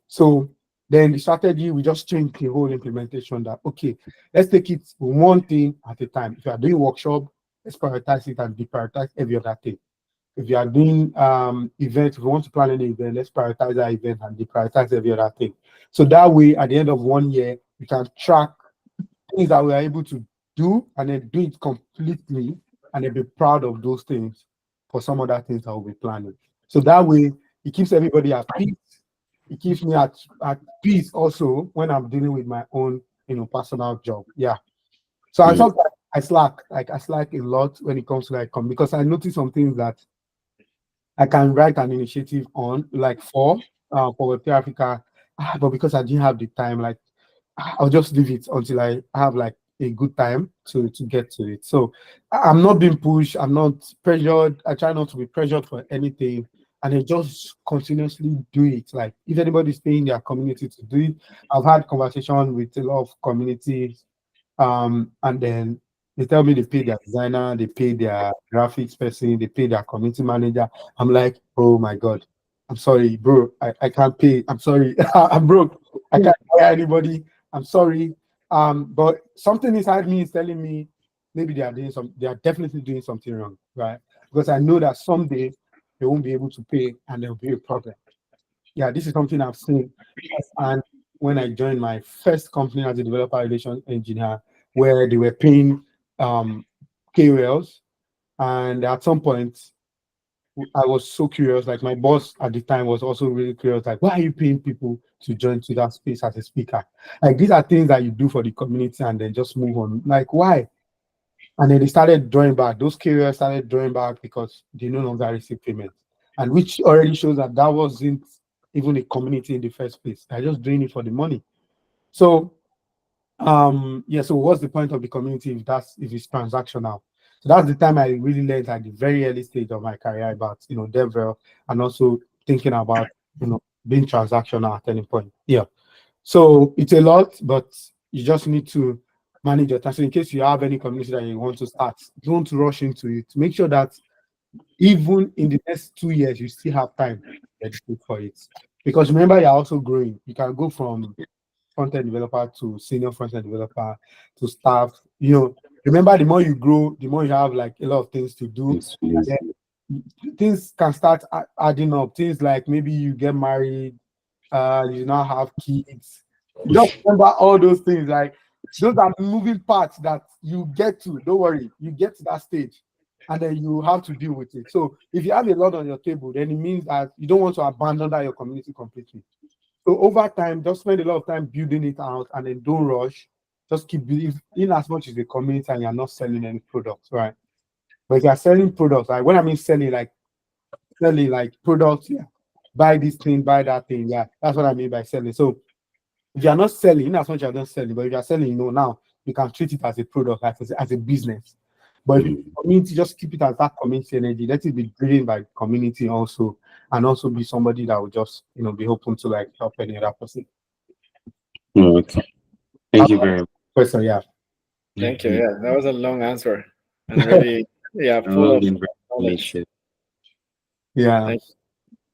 So then the strategy, we just changed the whole implementation that, okay, let's take it one thing at a time. If you are doing workshop, let's prioritize it and deprioritize every other thing. If you are doing events, if you want to plan an event, let's prioritize that event and deprioritize every other thing. So that way, at the end of 1 year, we can track things that we are able to do and then do it completely and then be proud of those things for some other things that we'll be planning. So that way, it keeps everybody at peace. It keeps me at peace also when I'm dealing with my own, personal job. Yeah. So I thought I slack a lot when it comes to like because I noticed some things that I can write an initiative on, like for Web3 Africa, but because I didn't have the time, like I'll just leave it until I have like a good time to get to it. So I'm not being pushed. I'm not pressured. I try not to be pressured for anything, and I just continuously do it. Like if anybody's paying their community to do it, I've had conversation with a lot of communities, and then they tell me they pay their designer, they pay their graphics person, they pay their community manager. I'm like, oh my god, I'm sorry, bro. I can't pay. I'm sorry. I'm broke. I can't hire anybody. I'm sorry. But something inside me is telling me maybe they are definitely doing something wrong, right? Because I know that someday they won't be able to pay and there'll be a problem. Yeah, this is something I've seen. And when I joined my first company as a developer relations engineer, where they were paying KOLs, and at some point I was so curious. Like my boss at the time was also really curious. Like, why are you paying people to join to that space as a speaker? Like these are things that you do for the community and then just move on. Like why? And then they started drawing back. Those carriers started drawing back because they no longer receive payments, and which already shows that that wasn't even a community in the first place. They're just doing it for the money. So yeah, so what's the point of the community if it's transactional? So that's the time I really learned at the very early stage of my career about DevRel, and also thinking about being transactional at any point. Yeah. So it's a lot, but you just need to manage your time. So in case you have any community that you want to start, don't rush into it. Make sure that even in the next 2 years, you still have time to dedicate for it. Because remember, you're also growing. You can go from front-end developer to senior front-end developer to staff. Remember, the more you grow, the more you have like a lot of things to do. And then things can start adding up. Things like maybe you get married, you now have kids. Just remember all those things. Like those are moving parts that you get to. Don't worry, you get to that stage, and then you have to deal with it. So if you have a lot on your table, then it means that you don't want to abandon that your community completely. So over time, just spend a lot of time building it out, and then don't rush. Just keep building in as much as the community, and you're not selling any products, right? But if you're selling products, like when I mean selling like products, yeah, buy this thing, buy that thing, yeah, that's what I mean by selling. So if you're not selling, in as much as you're not selling, but if you're selling, now you can treat it as a product, like as a business. But if you community, just keep it as that community energy. Let it be driven by community also, and also be somebody that will just be open to like help any other person. Okay. Thank you very much. Question, yeah. Thank you. Yeah, that was a long answer and really, full of knowledge. Yeah.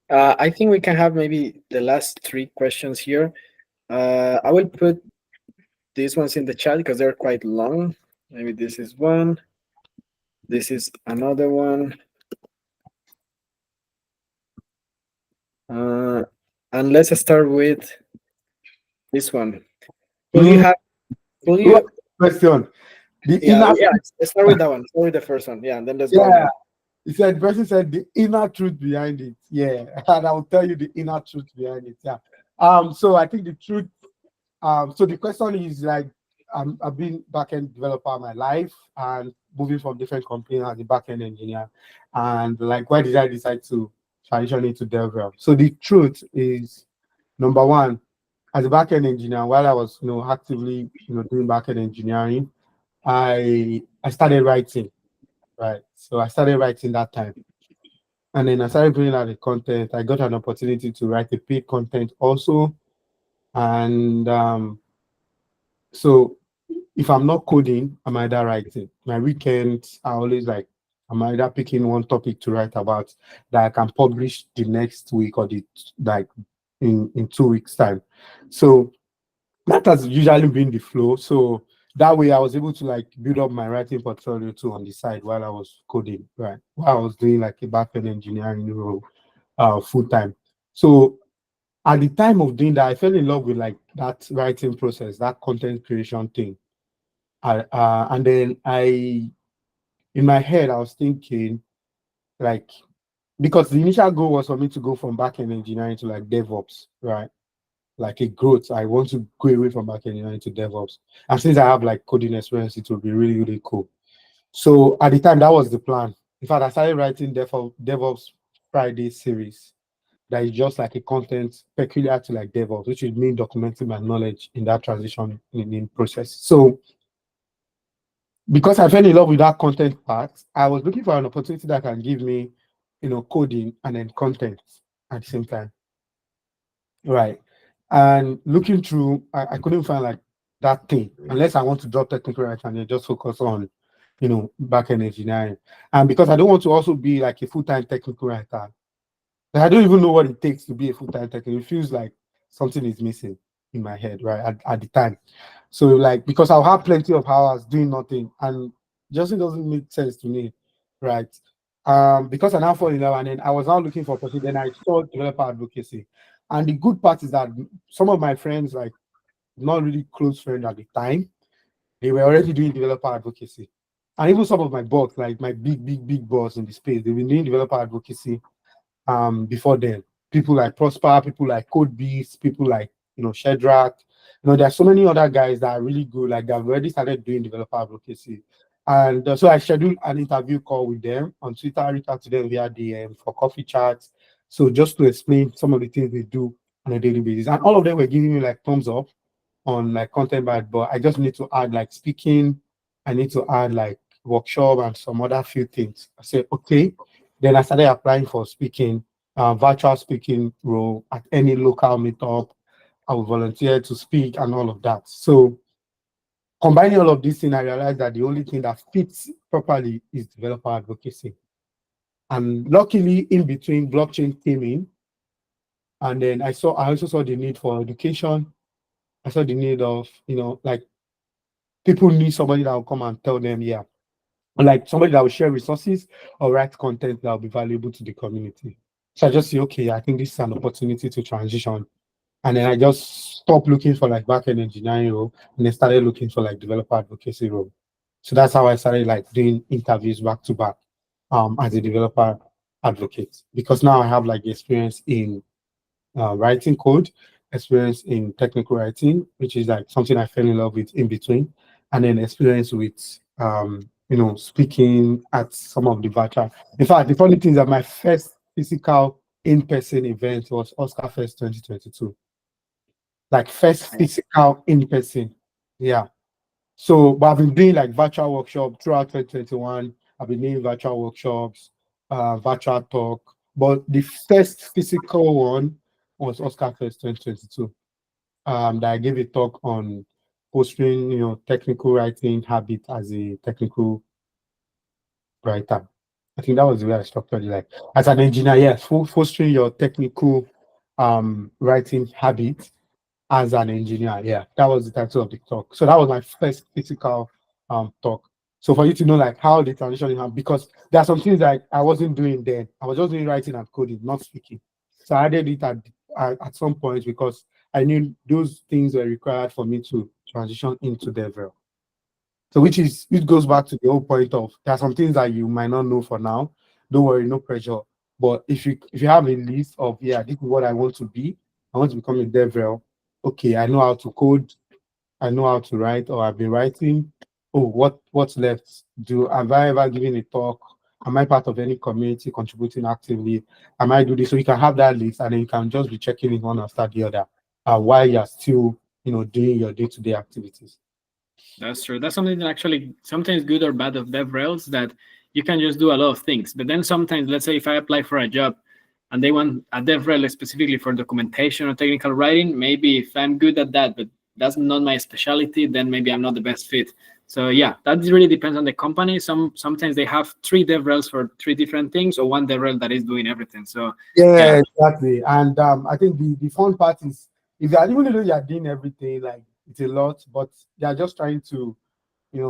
I think we can have maybe the last 3 questions here. I will put these ones in the chat because they're quite long. Maybe this is one. This is another one. And let's start with this one. Will you have? Will you? Question. The Yeah, inner yeah. Let's start with that one. Start with the first one. Yeah, and then let's go. yeah. He said, the person said the inner truth behind it. Yeah, and I'll tell you the inner truth behind it. Yeah. So I think the truth. So the question is like, I've been backend developer my life and moving from different companies as a backend engineer, and like, why did I decide to transition into DevRel? So the truth is, number one, as a backend engineer, while I was actively doing backend engineering, I started writing. Right. So I started writing that time. And then I started putting out the content. I got an opportunity to write the paid content also. And so if I'm not coding, I'm either writing. My weekends are always like, I'm either picking one topic to write about that I can publish the next week or the like in 2 weeks' time. So that has usually been the flow. So that way I was able to like build up my writing portfolio too on the side while I was coding, right? While I was doing like a backend engineering role full time. So at the time of doing that, I fell in love with like that writing process, that content creation thing. And then in my head, I was thinking like, because the initial goal was for me to go from backend engineering to like DevOps, right? Like a growth. I want to go away from backend engineering to DevOps. And since I have like coding experience, it will be really, really cool. So at the time, that was the plan. In fact, I started writing DevOps Friday series that is just like a content peculiar to like DevOps, which would mean documenting my knowledge in that transition in process. So because I fell in love with that content part, I was looking for an opportunity that can give me, coding and then content at the same time. Right. And looking through, I couldn't find like that thing unless I want to drop technical writing and then just focus on, backend engineering. And because I don't want to also be like a full-time technical writer, like, I don't even know what it takes to be a full-time technical. It feels like something is missing in my head, right? At the time. So like, because I'll have plenty of hours doing nothing and just it doesn't make sense to me, right? Because I now fall in love and then I was now looking for opportunity, then I saw developer advocacy. And the good part is that some of my friends, like not really close friends at the time, they were already doing developer advocacy. And even some of my boss, like my big boss in the space, they've been doing developer advocacy before then. People like Prosper, people like CodeBeast, people like Shedrack. There are so many other guys that are really good, like they've already started doing developer advocacy. And so I scheduled an interview call with them on Twitter, I reached out to them via DM for coffee chats. So just to explain some of the things they do on a daily basis. And all of them were giving me like thumbs up on like content bad, but I just need to add like speaking, I need to add like workshop and some other few things. I said, okay. Then I started applying for speaking, virtual speaking role at any local meetup. I would volunteer to speak and all of that. So combining all of these things, I realized that the only thing that fits properly is developer advocacy. And luckily, in between, blockchain came in, and then I also saw the need for education. I saw the need of, like people need somebody that will come and tell them, yeah, like somebody that will share resources or write content that will be valuable to the community. So I just say, okay, I think this is an opportunity to transition. And then I just stopped looking for like backend engineering role and then started looking for like developer advocacy role. So that's how I started like doing interviews back to back as a developer advocate, because now I have like experience in writing code, experience in technical writing, which is like something I fell in love with in between, and then experience with speaking at some of the virtual. In fact, the funny thing is that my first physical in-person event was Oscar Fest 2022. Like first physical in-person. Yeah. So, but I've been doing like virtual workshop throughout 2021. I've been doing virtual workshops, virtual talk. But the first physical one was Oscar Fest 2022. That I gave a talk on fostering, technical writing habit as a technical writer. I think that was the way I structured it. Like as an engineer, yes, fostering your technical writing habit as an engineer. Yeah, that was the title of the talk. So that was my first physical talk. So for you to know like how the transition is happening, because there are some things that I wasn't doing then. I was just doing writing and coding, not speaking. So I did it at some point because I knew those things were required for me to transition into DevRel. So which goes back to the whole point of there are some things that you might not know for now. Don't worry, no pressure. But if you have a list of this is what I want to be, I want to become a DevRel. Okay, I know how to code, I know how to write, or I've been writing. Oh, what's left? Have I ever given a talk? Am I part of any community contributing actively? Am I do this? So you can have that list and then you can just be checking it one after the other while you're still, doing your day-to-day activities. That's true. That's something that actually sometimes good or bad of DevRels, that you can just do a lot of things. But then sometimes, let's say if I apply for a job and they want a DevRel specifically for documentation or technical writing, maybe if I'm good at that, but that's not my specialty, then maybe I'm not the best fit. So yeah, that really depends on the company. Sometimes they have 3 DevRels for 3 different things, or 1 DevRel that is doing everything. So yeah. Exactly. And I think the fun part is if you are, even though you are doing everything, like it's a lot, but they are just trying to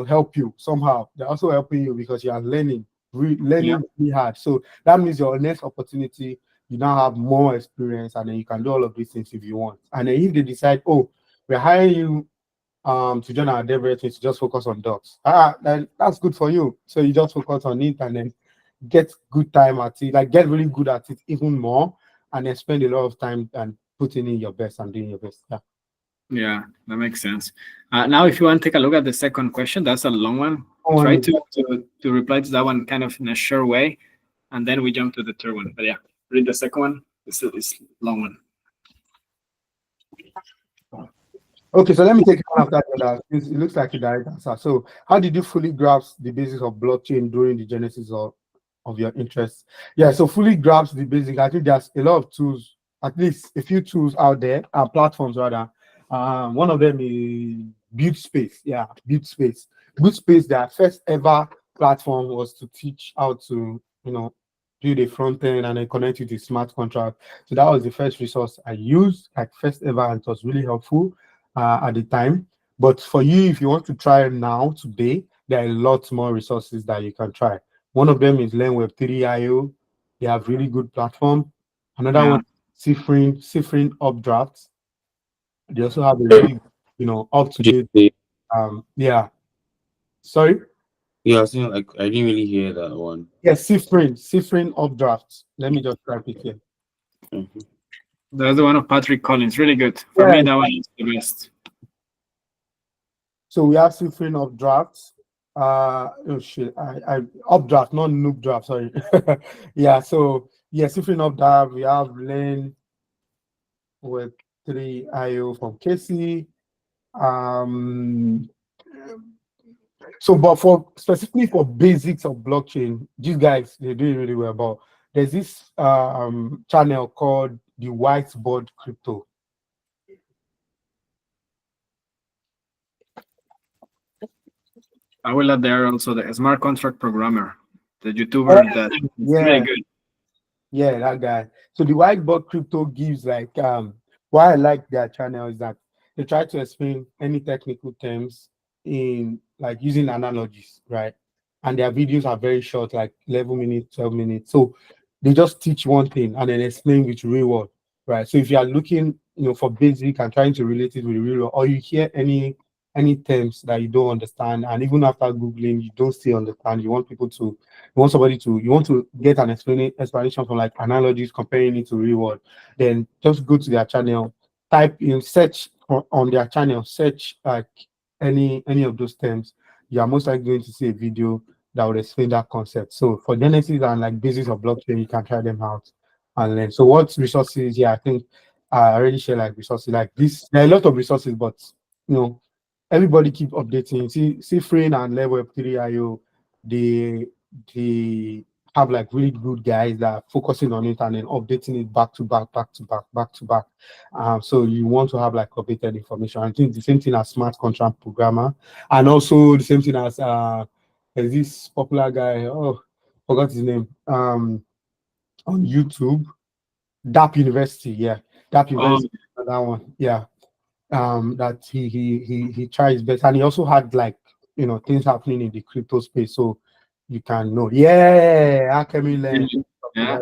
help you somehow. They're also helping you because you are learning really hard. So that means your next opportunity, you now have more experience, and then you can do all of these things if you want. And then if they decide, oh, we're hiring you to join our DevRel team to just focus on docs, then that's good for you. So you just focus on it and then get good time at it, like get really good at it even more, and then spend a lot of time and putting in your best and doing your best. Yeah, that makes sense. Now, if you want to take a look at the second question, that's a long one. Try to reply to that one kind of in a short way, and then we jump to the third one. But yeah, read the second one. It's a long one. Okay, so let me take it one after the other. It looks like a direct answer. So how did you fully grasp the basics of blockchain during the genesis of your interest? Yeah, so fully grasp the basic. I think there's a lot of tools, at least a few tools out there, platforms rather. One of them is BuildSpace. Yeah, BuildSpace. BuildSpace, their first ever platform was to teach how to, build a front end and then connect it to smart contract. So that was the first resource I used, like first ever, and it was really helpful at the time. But for you, if you want to try now, today, there are lots more resources that you can try. One of them is LearnWeb3.io. They have really good platform. Another one, Cifrin Updrafts. They also have a really, up-to-date. Yeah. Sorry? Yeah, I think like I didn't really hear that one. Yes, Cifrin Updrafts. Let me just type it here. Mm-hmm. That's the one of Patrick Collins. Really good. For me, that one is the best. So we have Cifrin Updrafts. Updraft, not Noob Draft, sorry. Yeah, so yeah, Cifrin Updraft. We have LearnWeb3.io from Casey. So, but specifically for basics of blockchain, these guys, they're doing really well. But there's this channel called the Whiteboard Crypto. I will add there also the smart contract programmer, the YouTuber that is really good. Yeah, that guy. So the Whiteboard Crypto gives like why I like their channel is that they try to explain any technical terms in like using analogies, right? And their videos are very short, like 11 minutes, 12 minutes. So they just teach one thing and then explain with real world, right? So if you are looking, for basic and trying to relate it with real world, or you hear any terms that you don't understand, and even after Googling, you don't still understand, you want to get an explanation from like analogies, comparing it to real world, then just go to their channel, type in, search on their channel, search like any of those terms. You are most likely going to see a video that would explain that concept. So for Genesis and like basics of blockchain, you can try them out and learn. So what resources? Yeah, I think I already share like resources like this. There are a lot of resources, but everybody keep updating. See Frame and LearnWeb3.io, they have like really good guys that are focusing on it and then updating it back to back. So you want to have like updated information. I think the same thing as smart contract programmer, and also the same thing as there's this popular guy, forgot his name, on YouTube, DAP University. Yeah, DAP University, that one. Yeah. That he tries best, and he also had like things happening in the crypto space, so you can know. Yeah, how can we learn? Yeah.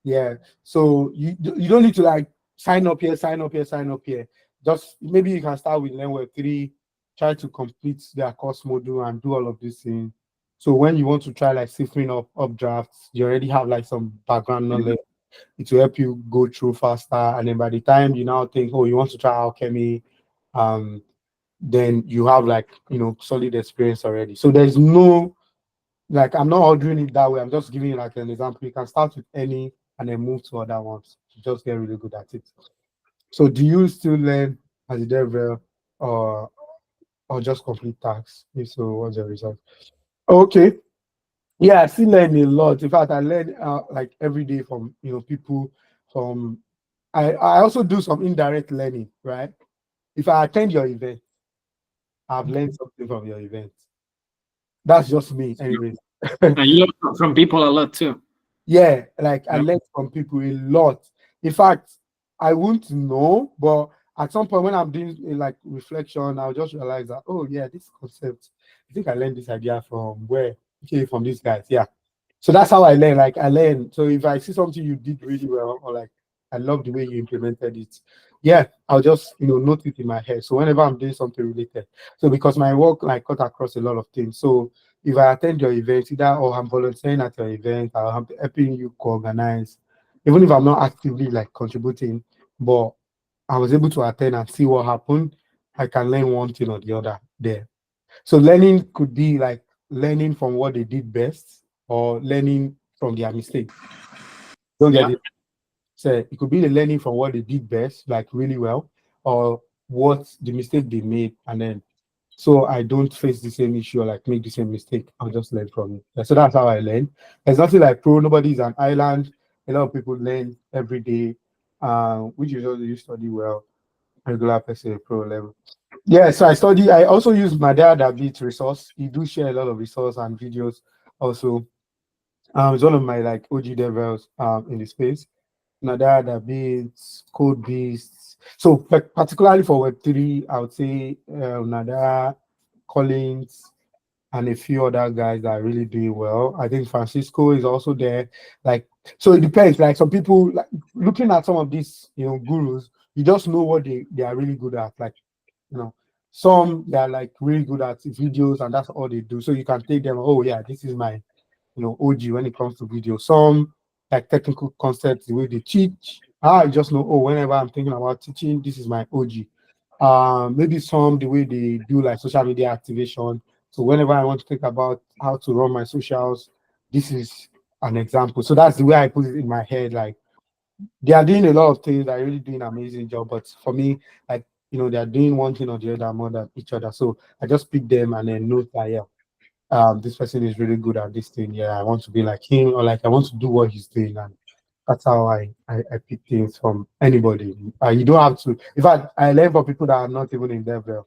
Yeah. So you don't need to like sign up here, sign up here, sign up here. Just maybe you can start with Learn Web3, try to complete their course module and do all of these things. So when you want to try like ciphering up updrafts, you already have like some background knowledge. It will help you go through faster. And then by the time you now think, oh, you want to try alchemy, then you have like solid experience already. So there's no like I'm not ordering it that way. I'm just giving you like an example. You can start with any and then move to other ones to just get really good at it. So do you still learn as a DevRel or just complete tasks? If so, what's the result? Okay. Yeah, I still learn a lot. In fact, I learn like every day from people from I also do some indirect learning, right? If I attend your event, I've learned something from your event. That's just me, anyways. And you learn from people a lot too. Yeah, like I learned from people a lot. In fact, I wouldn't know, but at some point when I'm doing like reflection, I'll just realize that, oh yeah, this concept, I think I learned this idea from where? Okay, from these guys. Yeah. So that's how I learn. Like I learn. So if I see something you did really well, or like I love the way you implemented it, yeah, I'll just note it in my head. So whenever I'm doing something related, so because my work like cut across a lot of things. So if I attend your event, either or I'm volunteering at your event, or I'm helping you co-organize, even if I'm not actively like contributing, but I was able to attend and see what happened, I can learn one thing or the other there. So learning could be like learning from what they did best or learning from their mistakes. Don't get it? So it could be the learning from what they did best, like really well, or what the mistake they made, and then so I don't face the same issue or like make the same mistake. I'll just learn from it. Yeah, so that's how I learn. There's nothing like pro. Nobody is an island. A lot of people learn every day, which usually you study well. Regular person, pro level. Yeah, so I also use my dad a bit resource. He do share a lot of resource and videos also. It's one of my like OG devils in the space. Nadar, Beats, Code Beasts. So particularly for Web3, I would say Nadar, Collins, and a few other guys that are really doing well. I think Francisco is also there. Like, so it depends. Like some people, like looking at some of these, gurus, you just know what they are really good at. Like, some they're like really good at videos and that's all they do. So you can take them, oh yeah, this is my OG when it comes to video. Some like technical concepts, the way they teach. I just know, oh, whenever I'm thinking about teaching, this is my OG. Maybe some the way they do like social media activation. So whenever I want to think about how to run my socials, this is an example. So that's the way I put it in my head. Like they are doing a lot of things, they're really doing an amazing job. But for me, like they're doing one thing or the other more than each other. So I just pick them and then note that this person is really good at this thing. Yeah, I want to be like him, or like I want to do what he's doing, and that's how I pick things from anybody. You don't have to. In fact, I learn from people that are not even in DevRel,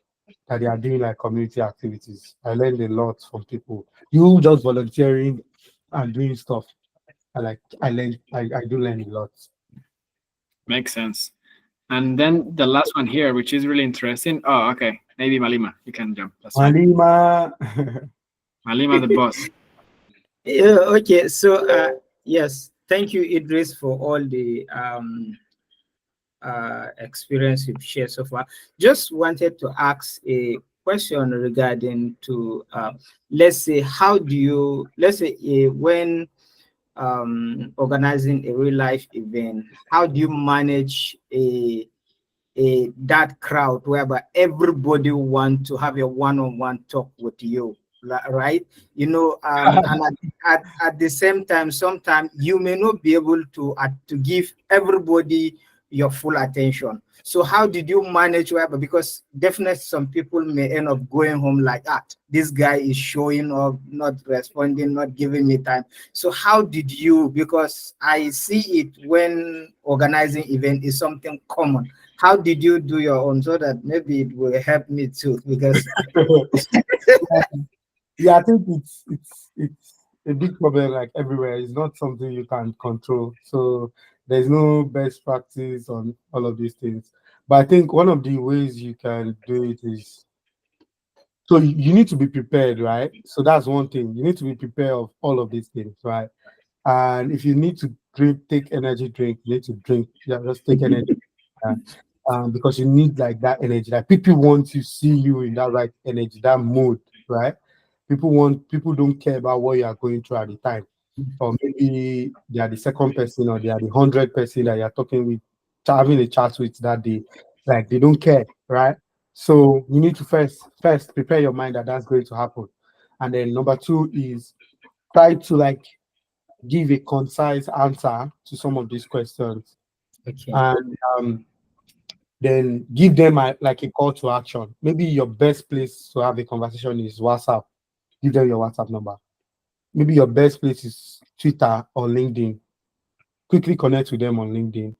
that they are doing like community activities. I learned a lot from people. You just volunteering and doing stuff. I do learn a lot. Makes sense. And then the last one here, which is really interesting. Oh, okay. Maybe Malima, you can jump. That's fine. Malima. Malima, the boss. Yeah, okay. So yes, thank you, Idris, for all the experience you've shared so far. Just wanted to ask a question regarding to let's say when organizing a real life event, how do you manage that crowd whereby everybody want to have a one-on-one talk with you, right? And at the same time, sometimes you may not be able to give everybody your full attention. So how did you manage whereby, because definitely some people may end up going home like, this guy is showing up, not responding, not giving me time. So how did you, because I see it when organizing event is something common. How did you do your own, so that maybe it will help me too? Because yeah, I think it's a big problem like everywhere. It's not something you can control. So there's no best practice on all of these things. But I think one of the ways you can do it is So you need to be prepared, right? So that's one thing. You need to be prepared of all of these things, right? And if you need to take energy drink, you need to drink. Yeah, just take energy. uh, because you need like that energy. Like people want to see you in that right energy, that mood, right? People don't care about what you are going through at the time. Or maybe they are the second person or they are the 100th person that you're talking with, having a chat with that day. Like they don't care, right? So you need to first prepare your mind that that's going to happen. And then number two is try to like give a concise answer to some of these questions. Okay. And then give them like a call to action. Maybe your best place to have a conversation is WhatsApp. Give them your WhatsApp number. Maybe your best place is Twitter or LinkedIn. Quickly connect with them on LinkedIn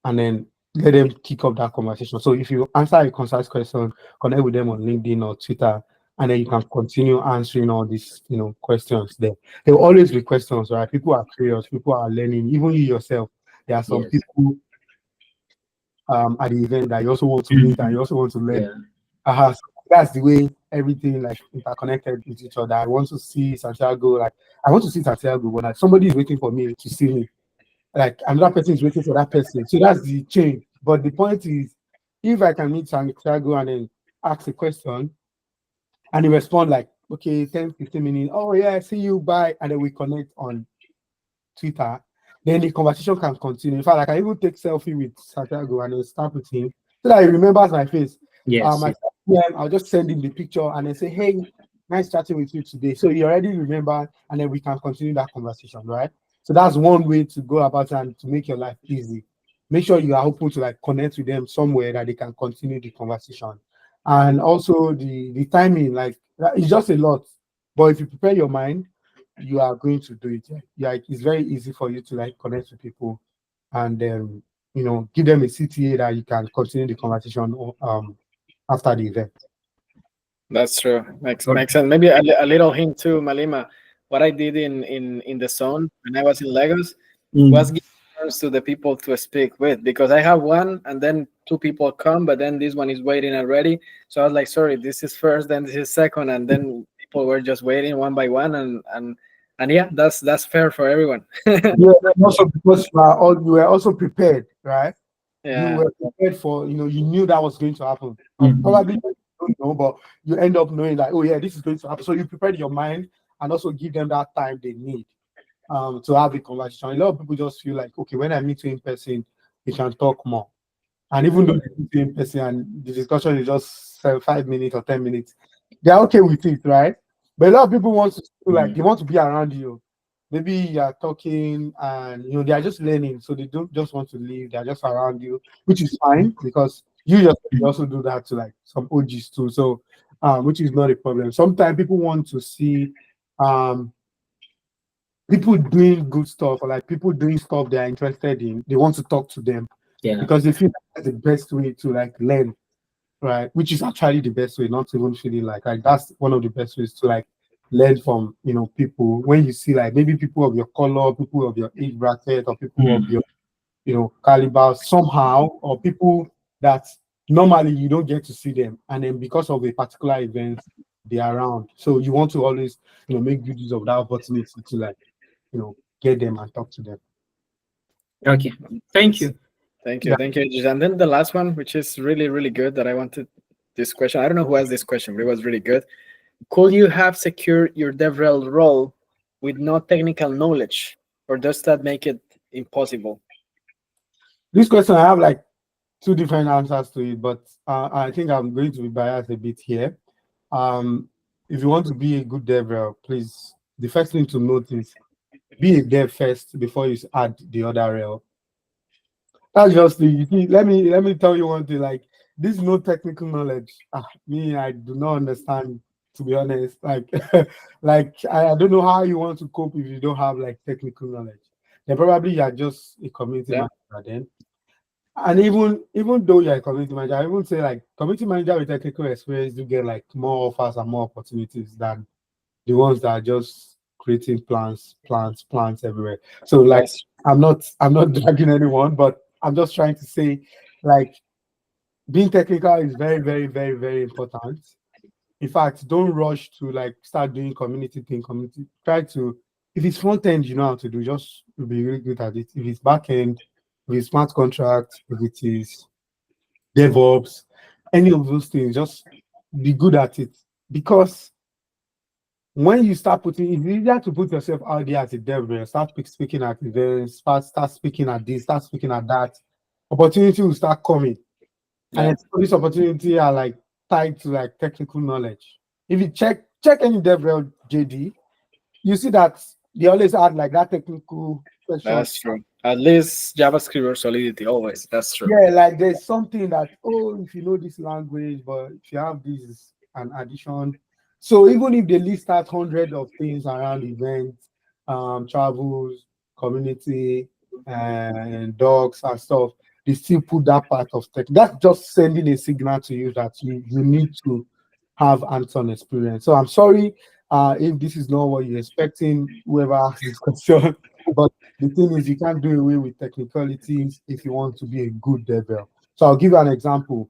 and then let them kick off that conversation. So if you answer a concise question, connect with them on LinkedIn or Twitter, and then you can continue answering all these, questions there. There will always be questions, right? People are curious, people are learning, even you yourself. There are some people at the event that you also want to meet and you also want to learn. So that's the way everything like interconnected with each other. I want to see Santiago, like I want to see Santiago, but like somebody is waiting for me to see me. Like another person is waiting for that person. So that's the chain. But the point is, if I can meet Santiago and then ask a question and he respond like, okay, 10, 15 minutes, oh yeah, see you, bye. And then we connect on Twitter, then the conversation can continue. In fact, I can even take selfie with Santiago and then start with him so that he remembers my face. I'll just send him the picture and then say, hey, nice chatting with you today. So he already remember, and then we can continue that conversation, right? So that's one way to go about it and to make your life easy. Make sure you are open to like connect with them somewhere that they can continue the conversation. And also the timing, like it's just a lot. But if you prepare your mind, you are going to do it. Yeah, it's very easy for you to like connect with people and then give them a CTA that you can continue the conversation after the event. That's true. Makes sense. Maybe a little hint too, Malima. What I did in the zone when I was in Lagos was give turns to the people to speak with, because I have one and then two people come, but then this one is waiting already. So I was like, sorry, this is first, then this is second, and then people were just waiting one by one, and yeah, that's fair for everyone. Yeah, and also because you were also prepared, right? Yeah. You were prepared for, you knew that was going to happen. Probably you don't know, but you end up knowing like, oh yeah, this is going to happen. So you prepared your mind and also give them that time they need to have a conversation. A lot of people just feel like, okay, when I meet you in person, we can talk more. And even though you meet you in person and the discussion is just 5 minutes or 10 minutes, they're okay with it, right? But a lot of people want to feel like they want to be around you. Maybe you are talking and they are just learning, so they don't just want to leave, they're just around you, which is fine because you also do that to like some OGs too. So which is not a problem. Sometimes people want to see people doing good stuff or like people doing stuff they are interested in. They want to talk to them because they feel that's the best way to like learn, right? Which is actually the best way, not even feeling like that's one of the best ways to like learn from people. When you see like maybe people of your color, people of your age bracket, or people of your caliber somehow, or people that normally you don't get to see them, and then because of a particular event they're around, so you want to always make good use of that opportunity to like get them and talk to them. Okay, thank you. Thank you. And then the last one, which is really, really good, that I wanted this question. I don't know who asked this question, but it was really good. Could you have secured your DevRel role with no technical knowledge, or does that make it impossible? This question, I have like two different answers to it, but I think I'm going to be biased a bit here. If you want to be a good DevRel, please, the first thing to note is be a dev first before you add the other rel. That's just let me tell you one thing, like this no technical knowledge. I do not understand, to be honest. Like like I don't know how you want to cope if you don't have like technical knowledge. Then probably you're just a community manager then. And even though you're a community manager, I won't say like community manager with technical experience do get like more offers and more opportunities than the ones that are just creating plants everywhere. So like I'm not dragging anyone, but I'm just trying to say like being technical is very, very, very, very important. In fact, don't rush to like start doing community thing. Try to, if it's front end, you know how to do, just be really good at it. If it's back end, if it's smart contract, if it is DevOps, any of those things, just be good at it. Because when you start putting, it's easier to put yourself out there as a dev, start speaking at events, start speaking at this, start speaking at that. Opportunity will start coming. Yeah. And this opportunity are like tied to like technical knowledge. If you check any DevRel JD, you see that they always add like that technical section. That's true. At least JavaScript or Solidity, always. That's true. Yeah, like there's something that, if you know this language, but if you have this is an addition. So even if they list out hundreds of things around events, travels, community, and dogs and stuff, they still put that part of tech. That's just sending a signal to you that you need to have hands-on experience. So I'm sorry if this is not what you're expecting, whoever asked this question, but the thing is you can't do away with technicalities if you want to be a good developer. So I'll give you an example.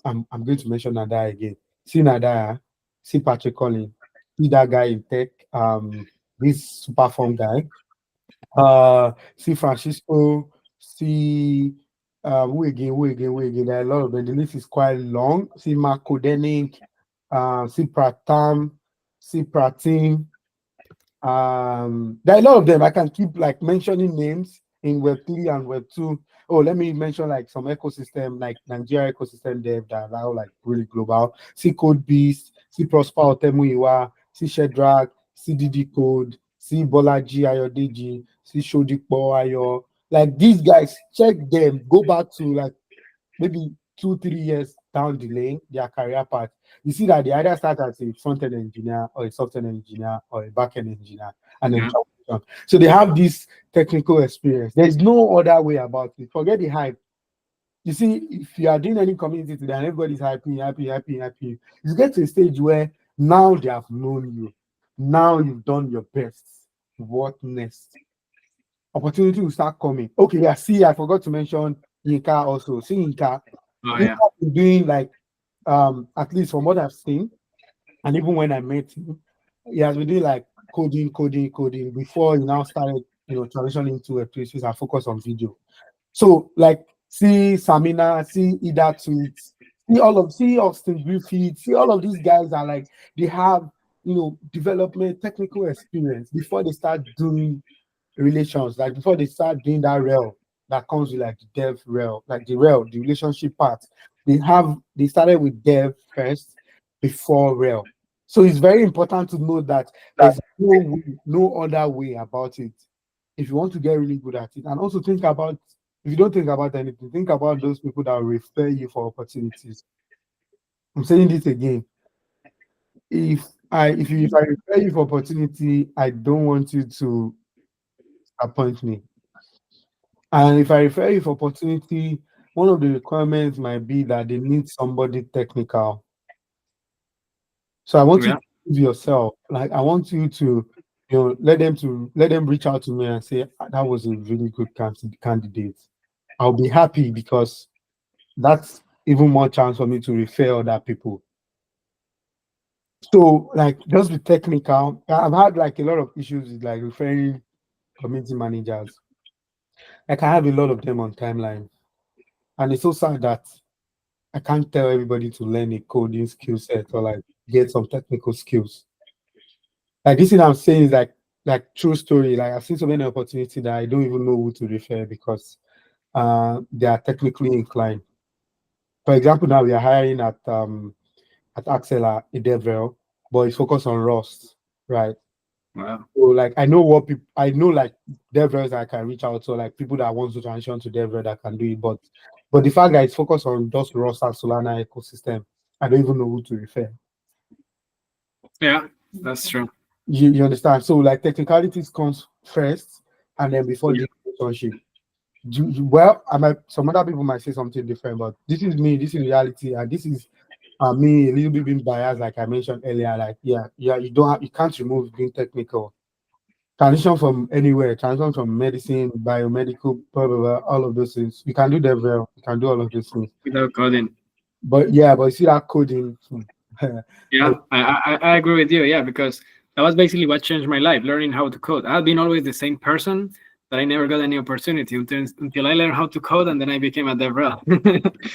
I'm going to mention Nadaya again. See Nadaya, see Patrick Collins, see that guy in tech, this Superform guy. See Francisco, see who again. There are a lot of them. The list is quite long. See Mark Kodenik, see Pratam, see Pratim. There are a lot of them. I can keep like mentioning names in Web 3 and Web 2. Oh, let me mention like some ecosystem, like Nigeria ecosystem dev that are like really global. See Code Beast, see Prosper Otemuyiwa, see Shedrag, see Didi Code, see Bolaji Ayodeji, see Shodipo Ayo. Like these guys, check them. Go back to like maybe 2-3 years down the lane, their career path. You see that they either start as a front-end engineer or a software engineer or a back-end engineer, and then so they have this technical experience. There's no other way about it. Forget the hype. You see, if you are doing any community today and everybody's happy, you get to a stage where now they have known you. Now you've done your best. What next? Opportunity will start coming. Okay, yeah, see, I forgot to mention Yinka also. See Yinka. Yinka been doing like, at least from what I've seen, and even when I met him, he has been doing like coding before he now started, transitioning to a place and focus on video. So like, see Samina, see Ida Tweets, see Austin Griffith, see all of these guys are like, they have, development, technical experience before they start doing relations, like before they start doing that rel that comes with like the DevRel, like the relationship part. They started with dev first before rel. So it's very important to know that there's no other way about it if you want to get really good at it. And also think about, if you don't think about anything, think about those people that refer you for opportunities. I'm saying this again. If I refer you for opportunity, I don't want you to appoint me. And if I refer you for opportunity, one of the requirements might be that they need somebody technical. So I want you to prove yourself. Like I want you to, let them reach out to me and say that was a really good candidate. I'll be happy because that's even more chance for me to refer other people. So like just be technical. I've had like a lot of issues with like referring community managers. Like I have a lot of them on timeline. And it's so sad that I can't tell everybody to learn a coding skill set or like get some technical skills. Like this thing I'm saying is like true story. Like I've seen so many opportunities that I don't even know who to refer because they are technically inclined. For example, now we are hiring at Axelar a DevRel, but it's focused on Rust, right? Wow. So like I know like DevRels I can reach out to, like people that want to transition to DevRel that can do it, but the fact that it's focused on just Rust and Solana ecosystem, I don't even know who to refer. Yeah, that's true. You understand? So like technicalities comes first, and then before the relationship. Well, some other people might say something different, but this is me. This is reality, and this is me a little bit being biased, like I mentioned earlier. Like you can't remove being technical. Transition from anywhere, transition from medicine, biomedical, blah, blah, blah, all of those things. We can do DevRel. We can do all of those things without coding. But you see that coding, Yeah, I agree with you. Yeah, because that was basically what changed my life, learning how to code. I've been always the same person, but I never got any opportunity until I learned how to code, and then I became a DevRel.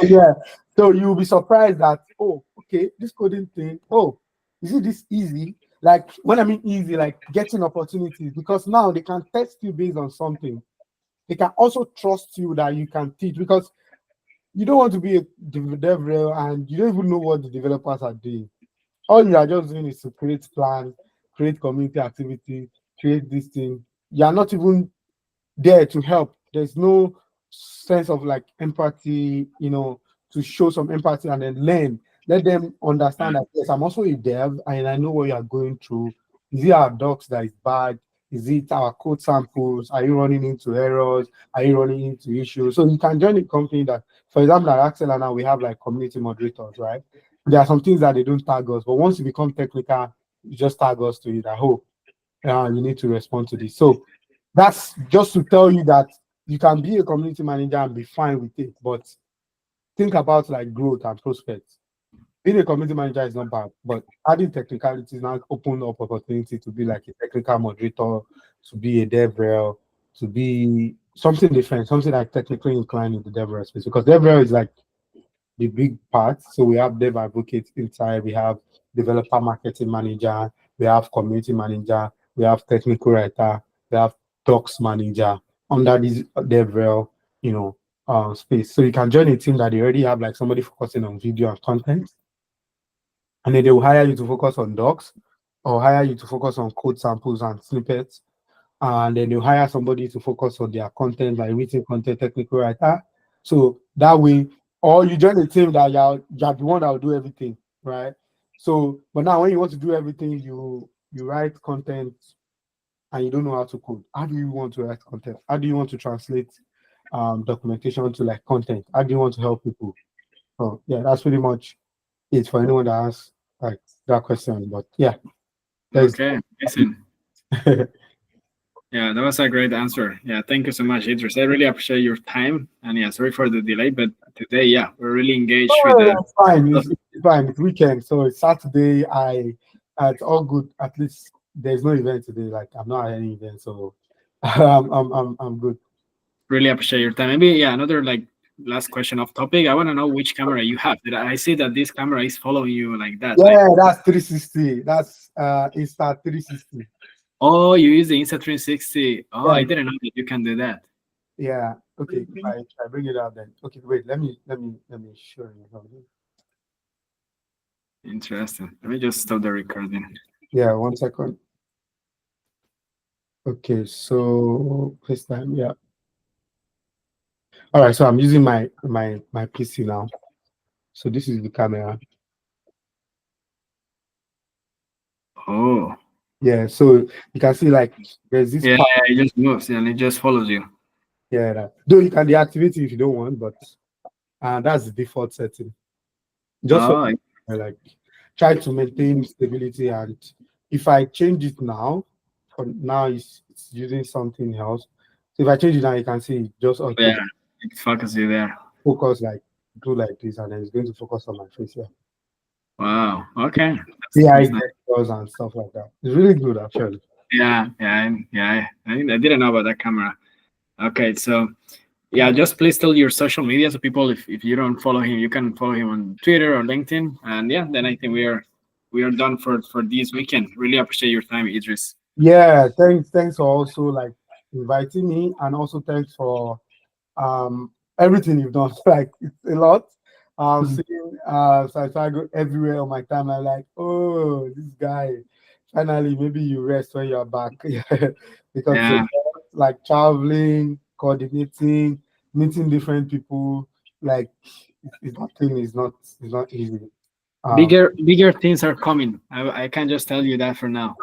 Yeah. So you'll be surprised that, oh, okay, this coding thing, oh, is it this easy? Like when I mean easy, like getting opportunities, because now they can test you based on something. They can also trust you that you can teach, because you don't want to be a DevRel and you don't even know what the developers are doing. All you are just doing is to create plans, create community activity, create this thing. You are not even there to help. There's no sense of like empathy, to show some empathy and then learn. Let them understand that yes, I'm also a dev and I know what you are going through. Is it our docs that is bad? Is it our code samples? Are you running into errors? Are you running into issues? So you can join a company that, for example, at Axelar now we have like community moderators, right? There are some things that they don't tag us, but once you become technical, you just tag us to it. That you need to respond to this. So that's just to tell you that you can be a community manager and be fine with it, but think about like growth and prospects. Being a community manager is not bad, but adding technicalities now open up opportunity to be like a technical moderator, to be a DevRel, to be something different, something like technically inclined in the DevRel space, because DevRel is like the big part. So we have dev advocates inside, we have developer marketing manager, we have community manager, we have technical writer, we have docs manager under this DevRel, space. So you can join a team that they already have like somebody focusing on video and content, and then they will hire you to focus on docs or hire you to focus on code samples and snippets. And then they'll hire somebody to focus on their content, like written content, technical writer. So that way, or you join a team that you're the one that will do everything, right? So, but now when you want to do everything, you write content and you don't know how to code. How do you want to write content? How do you want to translate documentation to like content? How do you want to help people? So yeah, that's pretty much it for anyone that asks like that question. But yeah, Okay, listen. Yeah, that was a great answer. Yeah, thank you so much, Idris. I really appreciate your time. And yeah, sorry for the delay, but today, yeah, we're really engaged with the. It's fine. It's fine. It's weekend, so it's Saturday. It's all good. At least there's no event today. Like I'm not at any event, so I'm good. Really appreciate your time. Maybe yeah, another like last question off topic. I want to know which camera you have. I see that this camera is following you like that. Yeah, that's 360. That's Insta 360. Oh, you use the Insta360. Oh, Yeah. I didn't know that you can do that. Yeah. Okay. If I bring it out then. Okay. Wait. Let me show you something. Interesting. Let me just stop the recording. Yeah. 1 second. Okay. So this time, yeah. All right. So I'm using my PC now. So this is the camera. Oh. Yeah. So you can see like there's this. Yeah, it just moves and it just follows you. Yeah. Though you can deactivate it if you don't want, but that's the default setting. Just like try to maintain stability, and if I change it now, for now it's using something else. So if I change it now, you can see just yeah, it focuses you there. Focus like do like this, and then it's going to focus on my face here. Wow. Okay. Yeah, nice. And stuff like that. It's really good actually. Yeah. I didn't know about that camera. Okay, so yeah, just please tell your social media so people, if you don't follow him, you can follow him on Twitter or LinkedIn. And yeah, then I think we are done for this weekend. Really appreciate your time, Idris. Yeah, thanks for also like inviting me, and also thanks for everything you've done. Like it's a lot. Seeing so I go everywhere on my time. I'm like, oh, this guy. Finally, maybe you rest when you're back. Because like traveling, coordinating, meeting different people, like that thing is not easy. Bigger things are coming. I can just tell you that for now.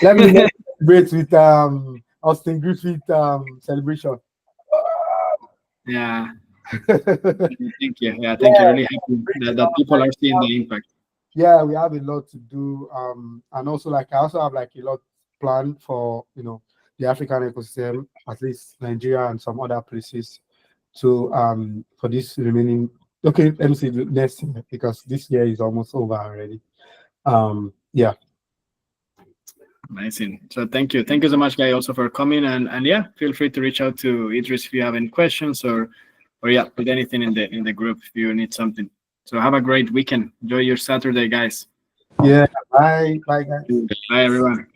Let me celebrate with Austin Griffith celebration. Yeah. Thank you. Yeah, thank you. Really happy that people are seeing the impact. Yeah, we have a lot to do. And also like I also have like a lot planned for the African ecosystem, at least Nigeria and some other places. So for this remaining Okay, let me see the next year because this year is almost over already. Yeah. Amazing. So thank you so much, guy, also for coming, and yeah, feel free to reach out to Idris if you have any questions or yeah, put anything in the group if you need something. So have a great weekend. Enjoy your Saturday, guys. Yeah. Bye, guys. Bye, everyone.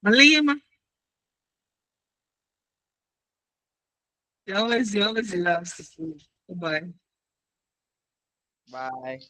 Malima. You always loves to see. Bye. Bye.